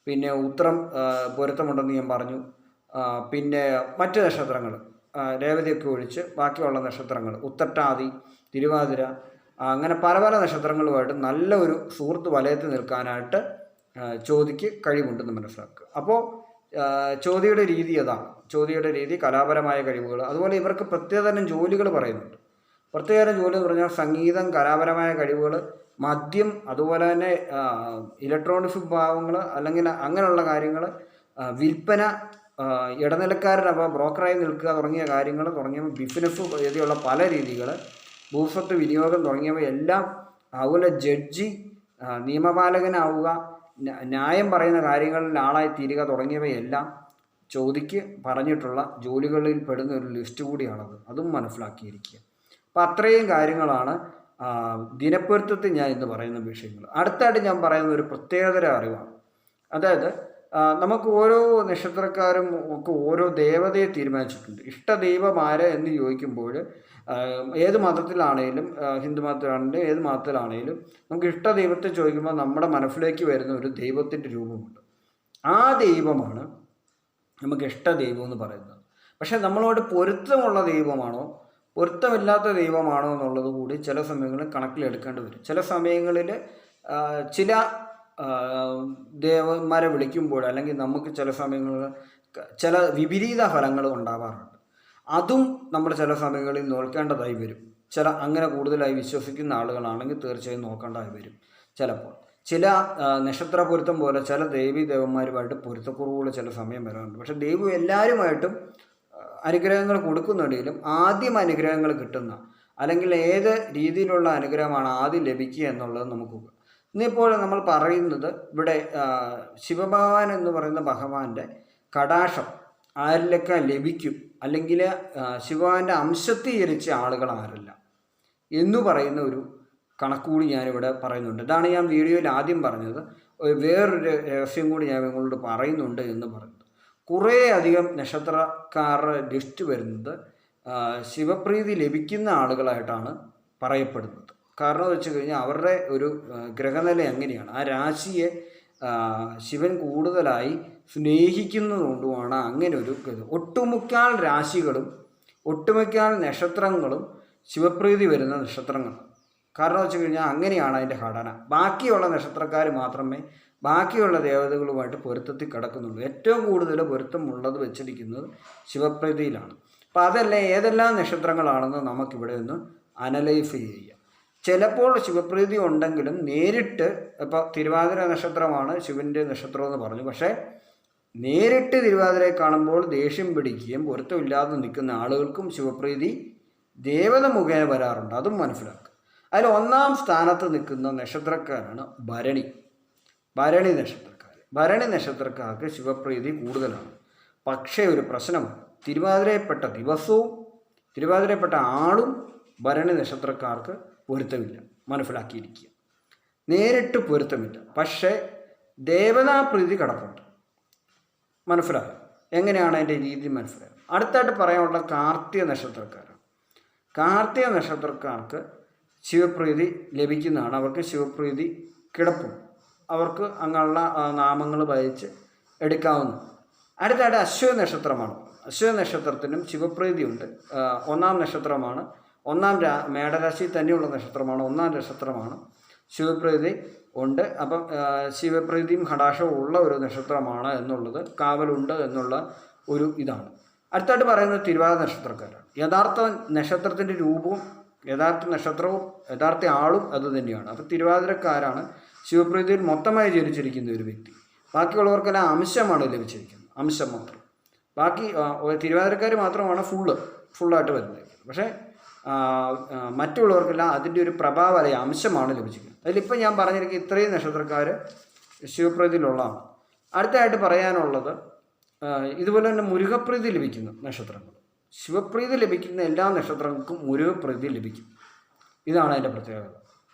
പിന്നെ ഉത്രം പൊരുത്തമുണ്ടെന്ന് ഞാൻ പറഞ്ഞു. പിന്നെ മറ്റ് നക്ഷത്രങ്ങൾ രേവതിയൊക്കെ ഒഴിച്ച് ബാക്കിയുള്ള നക്ഷത്രങ്ങൾ ഉത്രട്ടാതി, തിരുവാതിര, അങ്ങനെ പല പല നക്ഷത്രങ്ങളുമായിട്ട് നല്ല ഒരു സുഹൃത്ത് വലയത്തിൽ നിൽക്കാനായിട്ട് ചോദ്യക്ക് കഴിവുണ്ടെന്ന് മനസ്സിലാക്കുക. അപ്പോൾ ചോദ്യയുടെ രീതി അതാണ്. ചോദ്യയുടെ രീതി കലാപരമായ കഴിവുകൾ. അതുപോലെ ഇവർക്ക് പ്രത്യേകതരം ജോലികൾ പറയുന്നുണ്ട്. പ്രത്യേകതരം ജോലി എന്ന് പറഞ്ഞാൽ സംഗീതം, കലാപരമായ കഴിവുകൾ, മദ്യം, അതുപോലെ തന്നെ ഇലക്ട്രോണിക്സ് വിഭാഗങ്ങൾ, അല്ലെങ്കിൽ അങ്ങനെയുള്ള കാര്യങ്ങൾ, വിൽപ്പന, ഇടനിലക്കാരൻ അപ്പോൾ ബ്രോക്കറായി നിൽക്കുക തുടങ്ങിയ കാര്യങ്ങൾ, ബിസിനസ് രീതിയുള്ള പല രീതികൾ, ഭൂസ്വത്ത് വിനിയോഗം തുടങ്ങിയവയെല്ലാം, അതുപോലെ ജഡ്ജി, നിയമപാലകനാവുക, ന്യായം പറയുന്ന കാര്യങ്ങളിൽ ആളായി തീരുക തുടങ്ങിയവയെല്ലാം ചോദിക്ക് പറഞ്ഞിട്ടുള്ള ജോലികളിൽ പെടുന്ന ഒരു ലിസ്റ്റ് കൂടിയാണത്. അതും മനസ്സിലാക്കിയിരിക്കുക. അപ്പം അത്രയും കാര്യങ്ങളാണ് ദിനപ്പൊരുത്തത്തിൽ ഞാൻ ഇന്ന് പറയുന്ന വിഷയങ്ങൾ. അടുത്തായിട്ട് ഞാൻ പറയുന്ന ഒരു പ്രത്യേകതര അറിവാണ്. അതായത് നമുക്ക് ഓരോ നക്ഷത്രക്കാരും ഒക്കെ ഓരോ ദേവതയെ തീരുമാനിച്ചിട്ടുണ്ട്. ഇഷ്ടദൈവം ആര് എന്ന് ചോദിക്കുമ്പോൾ ഏത് മതത്തിലാണേലും, ഹിന്ദു മതത്തിലാണെങ്കിലും ഏത് മതത്തിലാണേലും നമുക്ക് ഇഷ്ടദൈവത്തെ ചോദിക്കുമ്പോൾ നമ്മുടെ മനസ്സിലേക്ക് വരുന്ന ഒരു ദൈവത്തിൻ്റെ രൂപമുണ്ട്. ആ ദൈവമാണ് നമുക്ക് ഇഷ്ട ദൈവം എന്ന് പറയുന്നത്. പക്ഷേ നമ്മളോട് പൊരുത്തമുള്ള ദൈവമാണോ പൊരുത്തമില്ലാത്ത ദൈവമാണോ എന്നുള്ളത് കൂടി ചില സമയങ്ങളിൽ കണക്കിലെടുക്കേണ്ടി വരും. ചില സമയങ്ങളിൽ ചില ദേവന്മാരെ വിളിക്കുമ്പോൾ അല്ലെങ്കിൽ നമുക്ക് ചില സമയങ്ങളിൽ ചില വിപരീത ഫലങ്ങൾ ഉണ്ടാവാറുണ്ട്. അതും നമ്മൾ ചില സമയങ്ങളിൽ നോക്കേണ്ടതായി വരും. അങ്ങനെ കൂടുതലായി വിശ്വസിക്കുന്ന ആളുകളാണെങ്കിൽ തീർച്ചയായും നോക്കേണ്ടതായി വരും. ചിലപ്പോൾ ചില നക്ഷത്ര പൊരുത്തം പോലെ ചില ദേവന്മാരുമായിട്ട് പൊരുത്തക്കുറവുകൾ ചില സമയം വരാറുണ്ട്. പക്ഷെ ദൈവം എല്ലാവരുമായിട്ടും അനുഗ്രഹങ്ങൾ കൊടുക്കുന്നുണ്ടെങ്കിലും ആദ്യം അനുഗ്രഹങ്ങൾ കിട്ടുന്ന അല്ലെങ്കിൽ ഏത് രീതിയിലുള്ള അനുഗ്രഹമാണ് ആദ്യം ലഭിക്കുക എന്നുള്ളത് നമുക്ക് ഇന്നിപ്പോൾ നമ്മൾ പറയുന്നത് ഇവിടെ ശിവഭഗവാൻ എന്ന് പറയുന്ന ഭഗവാന്റെ കടാക്ഷം ആരിലൊക്കെ ലഭിക്കും, അല്ലെങ്കിൽ ശിവഭഗവാന്റെ അംശത്തിൽ ജനിച്ച ആളുകൾ ആരല്ല എന്നു പറയുന്ന ഒരു കണക്കുകൂടി ഞാനിവിടെ പറയുന്നുണ്ട്. ഇതാണ് ഞാൻ വീഡിയോയിൽ ആദ്യം പറഞ്ഞത്. വേറൊരു രഹസ്യം കൂടി ഞാൻ നിങ്ങളോട് പറയുന്നുണ്ട് എന്ന് പറയുന്നത്. കുറേ അധികം നക്ഷത്രക്കാരുടെ ലിസ്റ്റ് വരുന്നത് ശിവപ്രീതി ലഭിക്കുന്ന ആളുകളായിട്ടാണ് പറയപ്പെടുന്നത്. കാരണം എന്ന് വെച്ച് കഴിഞ്ഞാൽ അവരുടെ ഒരു ഗ്രഹനില എങ്ങനെയാണ്, ആ രാശിയെ ശിവൻ കൂടുതലായി സ്നേഹിക്കുന്നതുകൊണ്ടുമാണ് അങ്ങനെ ഒരു ഒട്ടുമുക്കാൽ രാശികളും ഒട്ടുമുക്കാൽ നക്ഷത്രങ്ങളും ശിവപ്രീതി വരുന്ന നക്ഷത്രങ്ങൾ. കാരണം വെച്ച് കഴിഞ്ഞാൽ അങ്ങനെയാണ് അതിൻ്റെ ഘടന. ബാക്കിയുള്ള നക്ഷത്രക്കാർ മാത്രമേ ബാക്കിയുള്ള ദേവതകളുമായിട്ട് പൊരുത്തത്തിൽ കിടക്കുന്നുള്ളൂ. ഏറ്റവും കൂടുതൽ പൊരുത്തമുള്ളത് വെച്ചിരിക്കുന്നത് ശിവപ്രീതിയിലാണ്. അപ്പോൾ അതല്ല ഏതെല്ലാം നക്ഷത്രങ്ങളാണെന്ന് നമുക്കിവിടെ നിന്ന് അനലൈസ് ചെയ്യാം. ചിലപ്പോൾ ശിവപ്രീതി ഉണ്ടെങ്കിലും നേരിട്ട് ഇപ്പോൾ തിരുവാതിര നക്ഷത്രമാണ് ശിവൻ്റെ നക്ഷത്രം എന്ന് പറഞ്ഞു. പക്ഷേ നേരിട്ട് തിരുവാതിരയെ കാണുമ്പോൾ ദേഷ്യം പിടിക്കുകയും പൊരുത്തമില്ലാതെ നിൽക്കുന്ന ആളുകൾക്കും ശിവപ്രീതി ദേവത മുഖേന വരാറുണ്ട്. അതും മനസ്സിലാക്കുക. അതിൽ ഒന്നാം സ്ഥാനത്ത് നിൽക്കുന്ന നക്ഷത്രക്കാരാണ് ഭരണി നക്ഷത്രക്കാർ. ഭരണി നക്ഷത്രക്കാർക്ക് ശിവപ്രീതി കൂടുതലാണ്. പക്ഷേ ഒരു പ്രശ്നമാണ്, തിരുവാതിരയിൽപ്പെട്ട ദിവസവും തിരുവാതിരയിൽപ്പെട്ട ആളും ഭരണി നക്ഷത്രക്കാർക്ക് പൊരുത്തമില്ല. മനസ്സിലാക്കിയിരിക്കുക. നേരിട്ട് പൊരുത്തമില്ല, പക്ഷേ ദേവതാപ്രീതി കിടപ്പുണ്ട്. മനസ്സിലാകും. എങ്ങനെയാണ് അതിൻ്റെ രീതി മനസ്സിലാകും. അടുത്തായിട്ട് പറയാനുള്ള കാർത്തിക നക്ഷത്രക്കാരാണ്. കാർത്തിക നക്ഷത്രക്കാർക്ക് ശിവപ്രീതി ലഭിക്കുന്നതാണ്. അവർക്ക് ശിവപ്രീതി കിടപ്പുണ്ട്. അവർക്ക് അങ്ങനെയുള്ള നാമങ്ങൾ വായിച്ച് എടുക്കാവുന്ന. അടുത്തായിട്ട് അശ്വതി നക്ഷത്രമാണ്. അശ്വതി നക്ഷത്രത്തിനും ശിവപ്രീതിയുണ്ട്. ഒന്നാം നക്ഷത്രമാണ്. മേടരാശി തന്നെയുള്ള നക്ഷത്രമാണ്. ഒന്നാം നക്ഷത്രമാണ്. ശിവപ്രീതി ഉണ്ട്. അപ്പം ശിവപ്രീതിയും കടാക്ഷവും ഉള്ള ഒരു നക്ഷത്രമാണ് എന്നുള്ളത്, കാവലുണ്ട് എന്നുള്ള ഒരു ഇതാണ്. അടുത്തായിട്ട് പറയുന്നത് തിരുവാതിര നക്ഷത്രക്കാരാണ്. യഥാർത്ഥ നക്ഷത്രത്തിൻ്റെ രൂപവും യഥാർത്ഥ നക്ഷത്രവും യഥാർത്ഥ ആളും അത് തന്നെയാണ്. അപ്പോൾ തിരുവാതിരക്കാരാണ് ശിവപ്രീതിയിൽ മൊത്തമായി ജനിച്ചിരിക്കുന്ന ഒരു വ്യക്തി. ബാക്കിയുള്ളവർക്കെല്ലാം അംശമാണ് ലഭിച്ചിരിക്കുന്നത്, അംശം മാത്രം. ബാക്കി തിരുവാതിരക്കാർ മാത്രമാണ് ഫുള്ളായിട്ട് വരുന്നത്. പക്ഷേ മറ്റുള്ളവർക്കെല്ലാം അതിൻ്റെ ഒരു പ്രഭാവമായ അംശമാണ് ലഭിച്ചിരിക്കുന്നത്. അതിലിപ്പോൾ ഞാൻ പറഞ്ഞിരിക്കുന്ന ഇത്രയും നക്ഷത്രക്കാർ ശിവപ്രീതിയിലുള്ളതാണ്. അടുത്തായിട്ട് പറയാനുള്ളത് ഇതുപോലെ തന്നെ മുരുകപ്രീതി ലഭിക്കുന്ന നക്ഷത്രങ്ങൾ. ശിവപ്രീതി ലഭിക്കുന്ന എല്ലാ നക്ഷത്രങ്ങൾക്കും മുരുകപ്രീതി ലഭിക്കും. ഇതാണ് അതിൻ്റെ പ്രത്യേകത.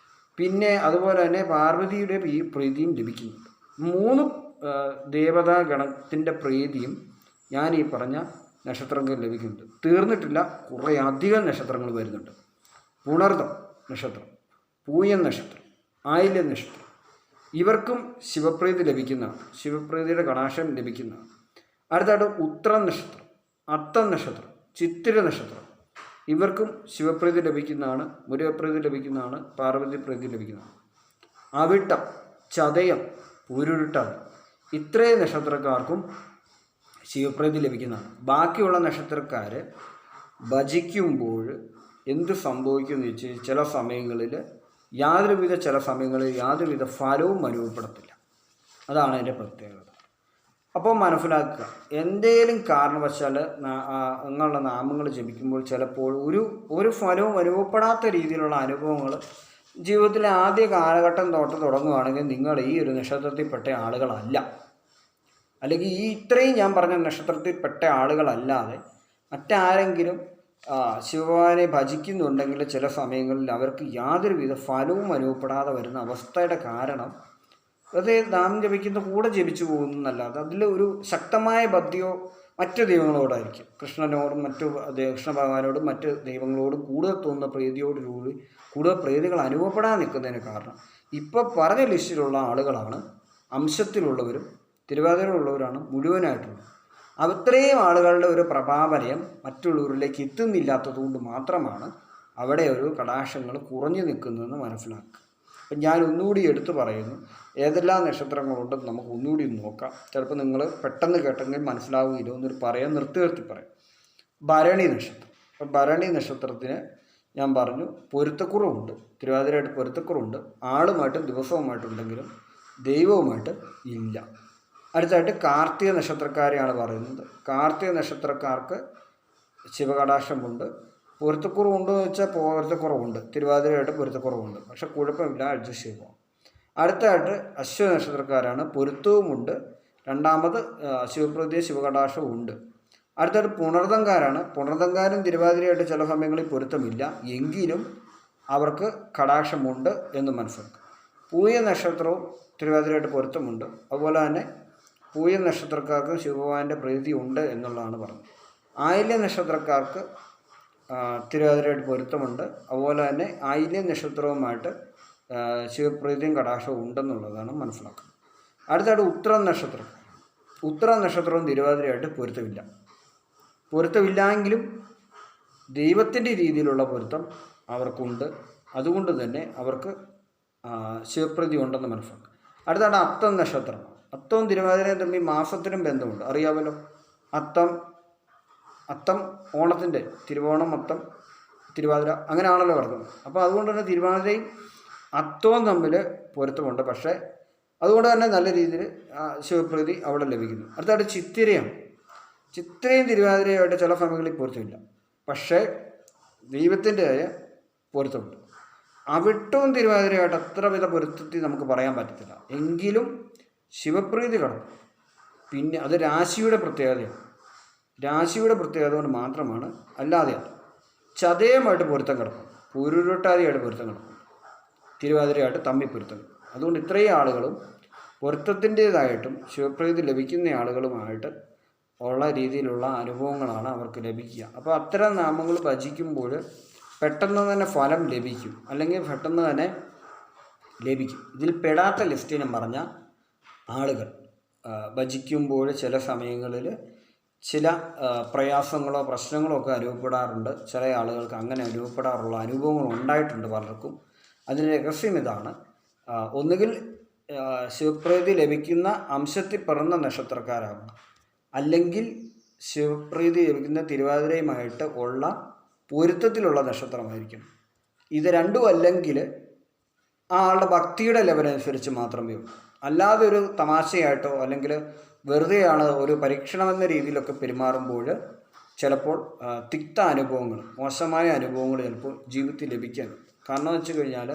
പിന്നെ അതുപോലെ തന്നെ പാർവതിയുടെ ഈ പ്രീതിയും ലഭിക്കുന്നുണ്ട്. 3 ദേവതാഗണത്തിൻ്റെ പ്രീതിയും ഞാൻ ഈ പറഞ്ഞ നക്ഷത്രങ്ങൾ ലഭിക്കുന്നുണ്ട്. തീർന്നിട്ടില്ല, കുറേ അധികം നക്ഷത്രങ്ങൾ വരുന്നുണ്ട്. പുണർദം നക്ഷത്രം, പൂയൻ നക്ഷത്രം, ആയില്യം നക്ഷത്രം, ഇവർക്കും ശിവപ്രീതി ലഭിക്കുന്നതാണ്. ശിവപ്രീതിയുടെ കടാക്ഷം ലഭിക്കുന്നതാണ്. അടുത്തായിട്ട് ഉത്രം നക്ഷത്രം, അത്തം നക്ഷത്രം, ചിത്തിര നക്ഷത്രം, ഇവർക്കും ശിവപ്രീതി ലഭിക്കുന്നതാണ്, മുരുകപ്രീതി ലഭിക്കുന്നതാണ്, പാർവതി പ്രീതി ലഭിക്കുന്നതാണ്. അവിട്ടം, ചതയം, പൂരുരുട്ടം, ഇത്രയും നക്ഷത്രക്കാർക്കും ശിവപ്രീതി ലഭിക്കുന്നതാണ്. ബാക്കിയുള്ള നക്ഷത്രക്കാർ ഭജിക്കുമ്പോൾ എന്ത് സംഭവിക്കുമെന്ന് വെച്ചാൽ ചില സമയങ്ങളിൽ യാതൊരുവിധ ഫലവും അനുഭവപ്പെടത്തില്ല. അതാണ് അതിൻ്റെ പ്രത്യേകത. അപ്പോൾ മനസ്സിലാക്കുക, എന്തെങ്കിലും കാരണവശാൽ നിങ്ങളുടെ നാമങ്ങൾ ജപിക്കുമ്പോൾ ചിലപ്പോൾ ഒരു ഫലവും അനുഭവപ്പെടാത്ത രീതിയിലുള്ള അനുഭവങ്ങൾ ജീവിതത്തിലെ ആദ്യ കാലഘട്ടം തൊട്ട് തുടങ്ങുകയാണെങ്കിൽ നിങ്ങൾ ഈ ഒരു നക്ഷത്രത്തിൽപ്പെട്ട ആളുകളല്ല, അല്ലെങ്കിൽ ഈ ഇത്രയും ഞാൻ പറഞ്ഞ നക്ഷത്രത്തിൽപ്പെട്ട ആളുകളല്ലാതെ മറ്റാരെങ്കിലും ശിവഭഗവാനെ ഭജിക്കുന്നുണ്ടെങ്കിൽ ചില സമയങ്ങളിൽ അവർക്ക് യാതൊരുവിധ ഫലവും അനുഭവപ്പെടാതെ വരുന്ന അവസ്ഥയുടെ കാരണം അത് നാം ജപിക്കുന്ന കൂടെ ജപിച്ചു പോകുന്നതല്ലാതെ അതിൽ ഒരു ശക്തമായ ബദ്ധിയോ മറ്റു ദൈവങ്ങളോടായിരിക്കും. കൃഷ്ണനോടും കൃഷ്ണ ഭഗവാനോടും മറ്റ് ദൈവങ്ങളോടും കൂടുതൽ തോന്നുന്ന പ്രീതിയോടുകൂടി കൂടുതൽ പ്രീതികൾ അനുഭവപ്പെടാൻ നിൽക്കുന്നതിന് കാരണം ഇപ്പോൾ പറഞ്ഞ ലിസ്റ്റിലുള്ള ആളുകളാണ് അംശത്തിലുള്ളവരും തിരുവാതിര ഉള്ളവരാണ് മുഴുവനായിട്ടുള്ളത്. അത്രയും ആളുകളുടെ ഒരു പ്രഭാവലയം മറ്റുള്ളവരിലേക്ക് എത്തുന്നില്ലാത്തതുകൊണ്ട് മാത്രമാണ് അവിടെ ഒരു കടാക്ഷങ്ങൾ കുറഞ്ഞു നിൽക്കുന്നതെന്ന് മനസ്സിലാക്കുക. അപ്പം ഞാൻ ഒന്നുകൂടി എടുത്തു പറയുന്നു, ഏതെല്ലാം നക്ഷത്രങ്ങളുണ്ടെന്ന് നമുക്ക് ഒന്നുകൂടി നോക്കാം. ചിലപ്പോൾ നിങ്ങൾ പെട്ടെന്ന് കേട്ടെങ്കിൽ മനസ്സിലാവുകയില്ല, ഒന്നൊരു പറയാൻ നിർത്തി പറയാം. ഭരണി നക്ഷത്രം. അപ്പം ഭരണി നക്ഷത്രത്തിന് ഞാൻ പറഞ്ഞു പൊരുത്തക്കുറവുണ്ട്, തിരുവാതിരയായിട്ട് പൊരുത്തക്കുറവുണ്ട്. ആളുമായിട്ടും ദിവസവുമായിട്ടുണ്ടെങ്കിലും ദൈവവുമായിട്ട് ഇല്ല. അടുത്തായിട്ട് കാർത്തിക നക്ഷത്രക്കാരെയാണ് പറയുന്നത്. കാർത്തിക നക്ഷത്രക്കാർക്ക് ശിവകടാക്ഷമുണ്ട്. പൊരുത്തക്കുറവുണ്ടോ എന്ന് വെച്ചാൽ പൊരുത്തക്കുറവുണ്ട്, തിരുവാതിരയായിട്ട് പൊരുത്തക്കുറവുണ്ട്, പക്ഷെ കുഴപ്പമില്ല, അഡ്ജസ്റ്റ് ചെയ്തു പോകാം. അടുത്തായിട്ട് അശ്വ നക്ഷത്രക്കാരാണ്, പൊരുത്തവുമുണ്ട്, രണ്ടാമത് ശിവപ്രതിയ ശിവകടാക്ഷവും ഉണ്ട്. അടുത്തായിട്ട് പുണർതങ്കാരാണ്. പുണർതങ്കാരും തിരുവാതിരയായിട്ട് ചില സമയങ്ങളിൽ പൊരുത്തമില്ല, എങ്കിലും അവർക്ക് കടാക്ഷമുണ്ട് എന്ന് മനസ്സിലാക്കുക. പൂയ നക്ഷത്രവും തിരുവാതിരയായിട്ട് പൊരുത്തമുണ്ട്, അതുപോലെ തന്നെ പൂയ നക്ഷത്രക്കാർക്ക് ശിവഭഗവാന്റെ പ്രീതി ഉണ്ട് എന്നുള്ളതാണ് പറഞ്ഞത്. ആയില്യ നക്ഷത്രക്കാർക്ക് തിരുവാതിരയായിട്ട് പൊരുത്തമുണ്ട്, അതുപോലെ തന്നെ ആയില്യ നക്ഷത്രവുമായിട്ട് ശിവപ്രീതിയും കടാക്ഷവും ഉണ്ടെന്നുള്ളതാണ് മനസ്സിലാക്കുന്നത്. അടുത്തായിട്ട് ഉത്തരം നക്ഷത്രം. ഉത്തരം നക്ഷത്രവും തിരുവാതിരയായിട്ട് പൊരുത്തമില്ലെങ്കിലും ദൈവത്തിൻ്റെ രീതിയിലുള്ള പൊരുത്തം അവർക്കുണ്ട്, അതുകൊണ്ട് തന്നെ അവർക്ക് ശിവപ്രീതി ഉണ്ടെന്ന് മനസ്സിലാക്കുക. അടുത്താണ് അത്തം നക്ഷത്രം. അത്തവും തിരുവാതിരയും തമ്മിൽ മാസത്തിനും ബന്ധമുണ്ട്, അറിയാമല്ലോ. അത്തം ഓണത്തിൻ്റെ തിരുവോണം, അത്തം, തിരുവാതിര, അങ്ങനെയാണല്ലോ പറഞ്ഞത്. അപ്പോൾ അതുകൊണ്ട് തന്നെ തിരുവാതിരയും അത്തവും തമ്മിൽ പൊരുത്തമുണ്ട്, പക്ഷേ അതുകൊണ്ട് തന്നെ നല്ല രീതിയിൽ ശിവപ്രീതി അവിടെ ലഭിക്കുന്നു. അടുത്തായിട്ട് ചിത്തിരയാണ്. ചിത്രയും തിരുവാതിരയുമായിട്ട് ചില സമയങ്ങളിൽ പൊരുത്തമില്ല, പക്ഷേ ദൈവത്തിൻ്റെതായ പൊരുത്തമുണ്ട്. അവിട്ടവും തിരുവാതിരയായിട്ട് അത്ര വിധ പൊരുത്തത്തിൽ നമുക്ക് പറയാൻ പറ്റത്തില്ല, എങ്കിലും ശിവപ്രീതി കടന്നു. പിന്നെ അത് രാശിയുടെ പ്രത്യേകതയാണ്, രാശിയുടെ പ്രത്യേകത കൊണ്ട് മാത്രമാണ്, അല്ലാതെയല്ല. ചതയമായിട്ട് പൊരുത്തം കിടക്കും, പൂരുരുട്ടാതിയായിട്ട് പൊരുത്തം കിടക്കും, തിരുവാതിരയായിട്ട് തമ്മിൽ പൊരുത്തം കിടക്കും. അതുകൊണ്ട് ഇത്രയും ആളുകളും പൊരുത്തത്തിൻ്റേതായിട്ടും ശിവപ്രീതി ലഭിക്കുന്ന ആളുകളുമായിട്ട് ഉള്ള രീതിയിലുള്ള അനുഭവങ്ങളാണ് അവർക്ക് ലഭിക്കുക. അപ്പോൾ അത്തരം നാമങ്ങൾ ഭജിക്കുമ്പോൾ പെട്ടെന്ന് തന്നെ ഫലം ലഭിക്കും, അല്ലെങ്കിൽ പെട്ടെന്ന് തന്നെ ലഭിക്കും. ഇതിൽ പെടാത്ത ലിസ്റ്റ് ഞാൻ പറഞ്ഞ ആളുകൾ ഭജിക്കുമ്പോൾ ചില സമയങ്ങളിൽ ചില പ്രയാസങ്ങളോ പ്രശ്നങ്ങളോ ഒക്കെ അനുഭവപ്പെടാറുണ്ട്. ചില ആളുകൾക്ക് അങ്ങനെ അനുഭവപ്പെടാറുള്ള അനുഭവങ്ങൾ ഉണ്ടായിട്ടുണ്ട് പലർക്കും. അതിന് രഹസ്യം ഇതാണ്: ഒന്നുകിൽ ശിവപ്രീതി ലഭിക്കുന്ന അംശത്തിൽ പിറന്ന നക്ഷത്രക്കാരാകണം, അല്ലെങ്കിൽ ശിവപ്രീതി ലഭിക്കുന്ന തിരുവാതിരയുമായിട്ട് ഉള്ള പൊരുത്തത്തിലുള്ള നക്ഷത്രമായിരിക്കും. ഇത് രണ്ടും അല്ലെങ്കിൽ ആ ആളുടെ ഭക്തിയുടെ ലെവലനുസരിച്ച് മാത്രമേ ഉള്ളൂ. അല്ലാതെ ഒരു തമാശയായിട്ടോ അല്ലെങ്കിൽ വെറുതെയാണ് ഒരു പരീക്ഷണമെന്ന രീതിയിലൊക്കെ പെരുമാറുമ്പോൾ ചിലപ്പോൾ തിക്ത അനുഭവങ്ങൾ, മോശമായ അനുഭവങ്ങൾ ചിലപ്പോൾ ജീവിതത്തിൽ ലഭിക്കാൻ. കാരണം എന്ന് വെച്ച് കഴിഞ്ഞാൽ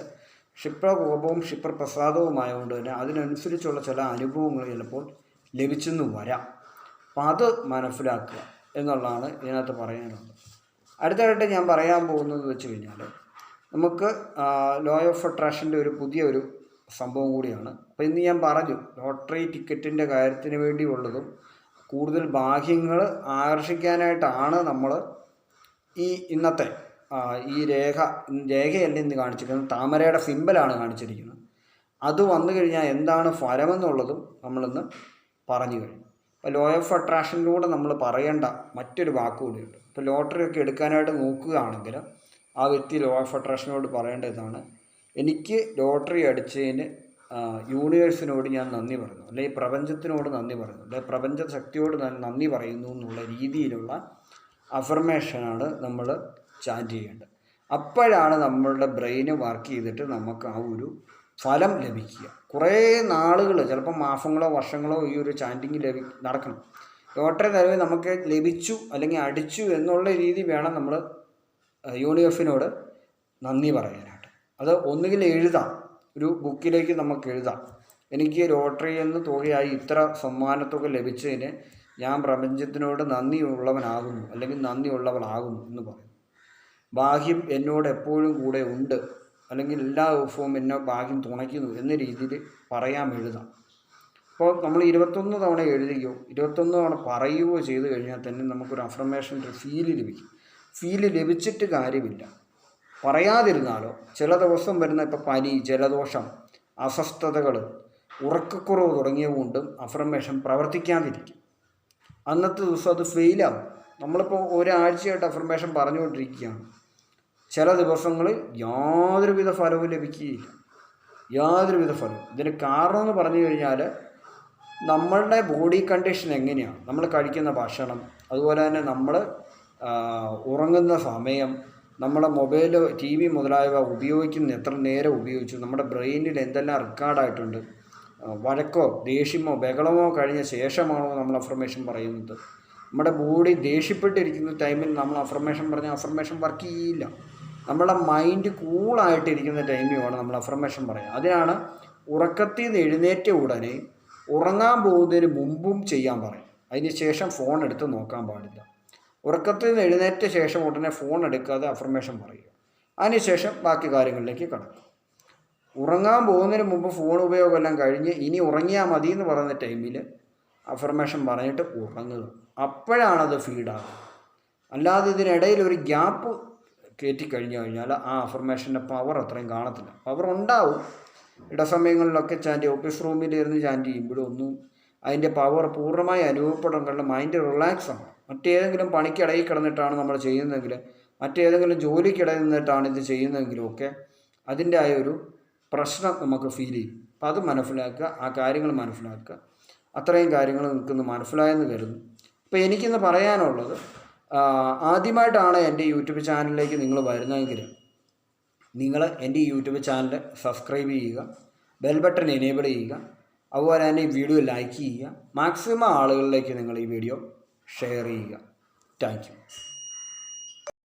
ക്ഷിപ്രകോപവും ക്ഷിപ്രപ്രസാദവുമായതുകൊണ്ട് തന്നെ അതിനനുസരിച്ചുള്ള ചില അനുഭവങ്ങൾ ചിലപ്പോൾ ലഭിച്ചെന്ന് വരാം. അപ്പം അത് മനസ്സിലാക്കുക എന്നുള്ളതാണ് ഇതിനകത്ത് പറയാനുള്ളത്. അടുത്തതായിട്ട് ഞാൻ പറയാൻ പോകുന്നത് വെച്ച് കഴിഞ്ഞാൽ നമുക്ക് ലോ ഓഫ് അട്രാക്ഷൻ്റെ ഒരു പുതിയൊരു സംഭവം കൂടിയാണ്. അപ്പോൾ ഇന്ന് ഞാൻ പറഞ്ഞു ലോട്ടറി ടിക്കറ്റിൻ്റെ കാര്യത്തിന് വേണ്ടിയുള്ളതും കൂടുതൽ ഭാഗ്യങ്ങൾ ആകർഷിക്കാനായിട്ടാണ് നമ്മൾ ഈ ഇന്നത്തെ ഈ രേഖയല്ല ഇന്ന് കാണിച്ചിരിക്കുന്നത്, താമരയുടെ സിമ്പലാണ് കാണിച്ചിരിക്കുന്നത്. അത് വന്നു കഴിഞ്ഞാൽ എന്താണ് ഫലമെന്നുള്ളതും നമ്മളിന്ന് പറഞ്ഞു കഴിഞ്ഞു. അപ്പോൾ ലോ ഓഫ് അട്രാക്ഷനിലൂടെ നമ്മൾ പറയേണ്ട മറ്റൊരു വാക്കുകൂടിയുണ്ട്. ഇപ്പോൾ ലോട്ടറി ഒക്കെ എടുക്കാനായിട്ട് നോക്കുകയാണെങ്കിൽ ആ വ്യക്തി ലോ ഓഫ് അട്രാക്ഷനോട് പറയേണ്ട ഇതാണ്: എനിക്ക് ലോട്ടറി അടിച്ചതിന് യൂണിവേഴ്സിനോട് ഞാൻ നന്ദി പറയുന്നു, അല്ലെങ്കിൽ പ്രപഞ്ചത്തിനോട് നന്ദി പറയുന്നു, അല്ലെങ്കിൽ പ്രപഞ്ച ശക്തിയോട് ഞാൻ നന്ദി പറയുന്നു എന്നുള്ള രീതിയിലുള്ള അഫർമേഷനാണ് നമ്മൾ ചാൻറ്റ് ചെയ്യേണ്ടത്. അപ്പോഴാണ് നമ്മളുടെ ബ്രെയിന് വർക്ക് ചെയ്തിട്ട് നമുക്ക് ആ ഒരു ഫലം ലഭിക്കുക. കുറേ നാളുകൾ, ചിലപ്പോൾ മാസങ്ങളോ വർഷങ്ങളോ ഈ ഒരു ചാൻറ്റിങ് നടക്കണം. ലോട്ടറി നിലവിൽ നമുക്ക് ലഭിച്ചു അല്ലെങ്കിൽ അടിച്ചു എന്നുള്ള രീതി വേണം നമ്മൾ യൂണിവേഴ്സിനോട് നന്ദി പറയാനായിട്ട്. അത് ഒന്നുകിൽ എഴുതാം, ഒരു ബുക്കിലേക്ക് നമുക്ക് എഴുതാം: എനിക്ക് ലോട്ടറി എന്ന് തുകയായി ഇത്ര സമ്മാനത്തുക ലഭിച്ചതിന് ഞാൻ പ്രപഞ്ചത്തിനോട് നന്ദിയുള്ളവനാകുന്നു അല്ലെങ്കിൽ നന്ദിയുള്ളവളാകുന്നു എന്ന് പറയും. ഭാഗ്യം എന്നോട് എപ്പോഴും കൂടെ ഉണ്ട്, അല്ലെങ്കിൽ എല്ലാ ദിവസവും എന്നെ ഭാഗ്യം തുണയ്ക്കുന്നു എന്ന രീതിയിൽ പറയാം, എഴുതാം. അപ്പോൾ നമ്മൾ 21 തവണ എഴുതുകയോ 21 തവണ പറയുകയോ ചെയ്തു കഴിഞ്ഞാൽ തന്നെ നമുക്കൊരു അഫർമേഷൻ്റെ ഫീല് ലഭിക്കും. ഫീല് ലഭിച്ചിട്ട് കാര്യമില്ല, പറയാതിരുന്നാലോ ചില ദിവസം വരുന്ന ഇപ്പോൾ പനി, ജലദോഷം, അസ്വസ്ഥതകൾ, ഉറക്കക്കുറവ് തുടങ്ങിയവ കൊണ്ടും അഫർമേഷൻ പ്രവർത്തിക്കാതിരിക്കും. അന്നത്തെ ദിവസം അത് ഫെയിലാവും. നമ്മളിപ്പോൾ ഒരാഴ്ചയായിട്ട് അഫർമേഷൻ പറഞ്ഞുകൊണ്ടിരിക്കുകയാണ്. ചില ദിവസങ്ങളിൽ യാതൊരുവിധ ഫലവും ലഭിക്കുകയില്ല, യാതൊരുവിധ ഫലവും. ഇതിന് കാരണം എന്ന് പറഞ്ഞു കഴിഞ്ഞാൽ നമ്മളുടെ ബോഡി കണ്ടീഷൻ എങ്ങനെയാണ്, നമ്മൾ കഴിക്കുന്ന ഭക്ഷണം, അതുപോലെ തന്നെ നമ്മൾ ഉറങ്ങുന്ന സമയം, നമ്മുടെ മൊബൈൽ, ടി വി മുതലായവ ഉപയോഗിക്കുന്ന എത്ര നേരം ഉപയോഗിച്ചു, നമ്മുടെ ബ്രെയിനിൽ എന്തെല്ലാം റെക്കോർഡായിട്ടുണ്ട്, വഴക്കോ ദേഷ്യമോ ബഹളമോ കഴിഞ്ഞ ശേഷമാണോ നമ്മൾ അഫർമേഷൻ പറയുന്നത്. നമ്മുടെ ബോഡി ദേഷ്യപ്പെട്ടിരിക്കുന്ന ടൈമിൽ നമ്മൾ അഫർമേഷൻ പറഞ്ഞാൽ അഫർമേഷൻ വർക്ക് ചെയ്യില്ല. നമ്മുടെ മൈൻഡ് കൂളായിട്ടിരിക്കുന്ന ടൈമിൽ വേണം നമ്മൾ അഫർമേഷൻ പറയാം. അതിനാണ് ഉറക്കത്തിൽ നിന്ന് എഴുന്നേറ്റ ഉടനെ ഉറങ്ങാൻ പോകുന്നതിന് മുമ്പും ചെയ്യാൻ പറയും. അതിന് ശേഷം ഫോൺ എടുത്ത് നോക്കാൻ പാടില്ല. ഉറക്കത്തിൽ നിന്ന് എഴുന്നേറ്റ ശേഷം ഉടനെ ഫോൺ എടുക്കാതെ അഫർമേഷൻ പറയുക. അതിനുശേഷം ബാക്കി കാര്യങ്ങളിലേക്ക് കടക്കും. ഉറങ്ങാൻ പോകുന്നതിന് മുമ്പ് ഫോൺ ഉപയോഗമെല്ലാം കഴിഞ്ഞ് ഇനി ഉറങ്ങിയാൽ മതി എന്ന് പറയുന്ന ടൈമിൽ അഫർമേഷൻ പറഞ്ഞിട്ട് ഉറങ്ങുക. അപ്പോഴാണത് ഫീഡാകുക. അല്ലാതെ ഇതിനിടയിൽ ഒരു ഗ്യാപ്പ് കയറ്റിക്കഴിഞ്ഞു കഴിഞ്ഞാൽ ആ അഫർമേഷൻ്റെ പവർ അത്രയും കാണത്തില്ല. പവർ ഉണ്ടാവും, ഇടസമയങ്ങളിലൊക്കെ ചാൻറ്റ് ഓഫീസ് റൂമിലിരുന്ന് ചാൻറ്റ് ചെയ്യുമ്പോഴൊന്നും അതിൻ്റെ പവർ പൂർണ്ണമായി അനുഭവപ്പെടുന്നില്ല. മൈൻഡ് റിലാക്സ് ആണ്. മറ്റേതെങ്കിലും പണിക്കിടയിൽ കിടന്നിട്ടാണ് നമ്മൾ ചെയ്യുന്നതെങ്കിൽ, മറ്റേതെങ്കിലും ജോലിക്കിടയിൽ നിന്നിട്ടാണ് ഇത് ചെയ്യുന്നതെങ്കിലും ഒക്കെ അതിൻ്റെ ആ ഒരു പ്രശ്നം നമുക്ക് ഫീൽ ചെയ്യും. അപ്പോൾ അത് മനസ്സിലാക്കുക, ആ കാര്യങ്ങൾ മനസ്സിലാക്കുക. അത്രയും കാര്യങ്ങൾ നിൽക്കുന്ന മനസ്സിലായെന്ന് കരുതുന്നു. അപ്പോൾ എനിക്കിന്ന് പറയാനുള്ളത്, ആദ്യമായിട്ടാണ് എൻ്റെ യൂട്യൂബ് ചാനലിലേക്ക് നിങ്ങൾ വരുന്നതെങ്കിൽ നിങ്ങൾ എൻ്റെ യൂട്യൂബ് ചാനൽ സബ്സ്ക്രൈബ് ചെയ്യുക, ബെൽ ബട്ടൺ എനേബിൾ ചെയ്യുക, അതുപോലെ തന്നെ ഈ വീഡിയോ ലൈക്ക് ചെയ്യുക, മാക്സിമം ആളുകളിലേക്ക് നിങ്ങൾ ഈ വീഡിയോ ഷെയർ ചെയ്യുക. Thank you.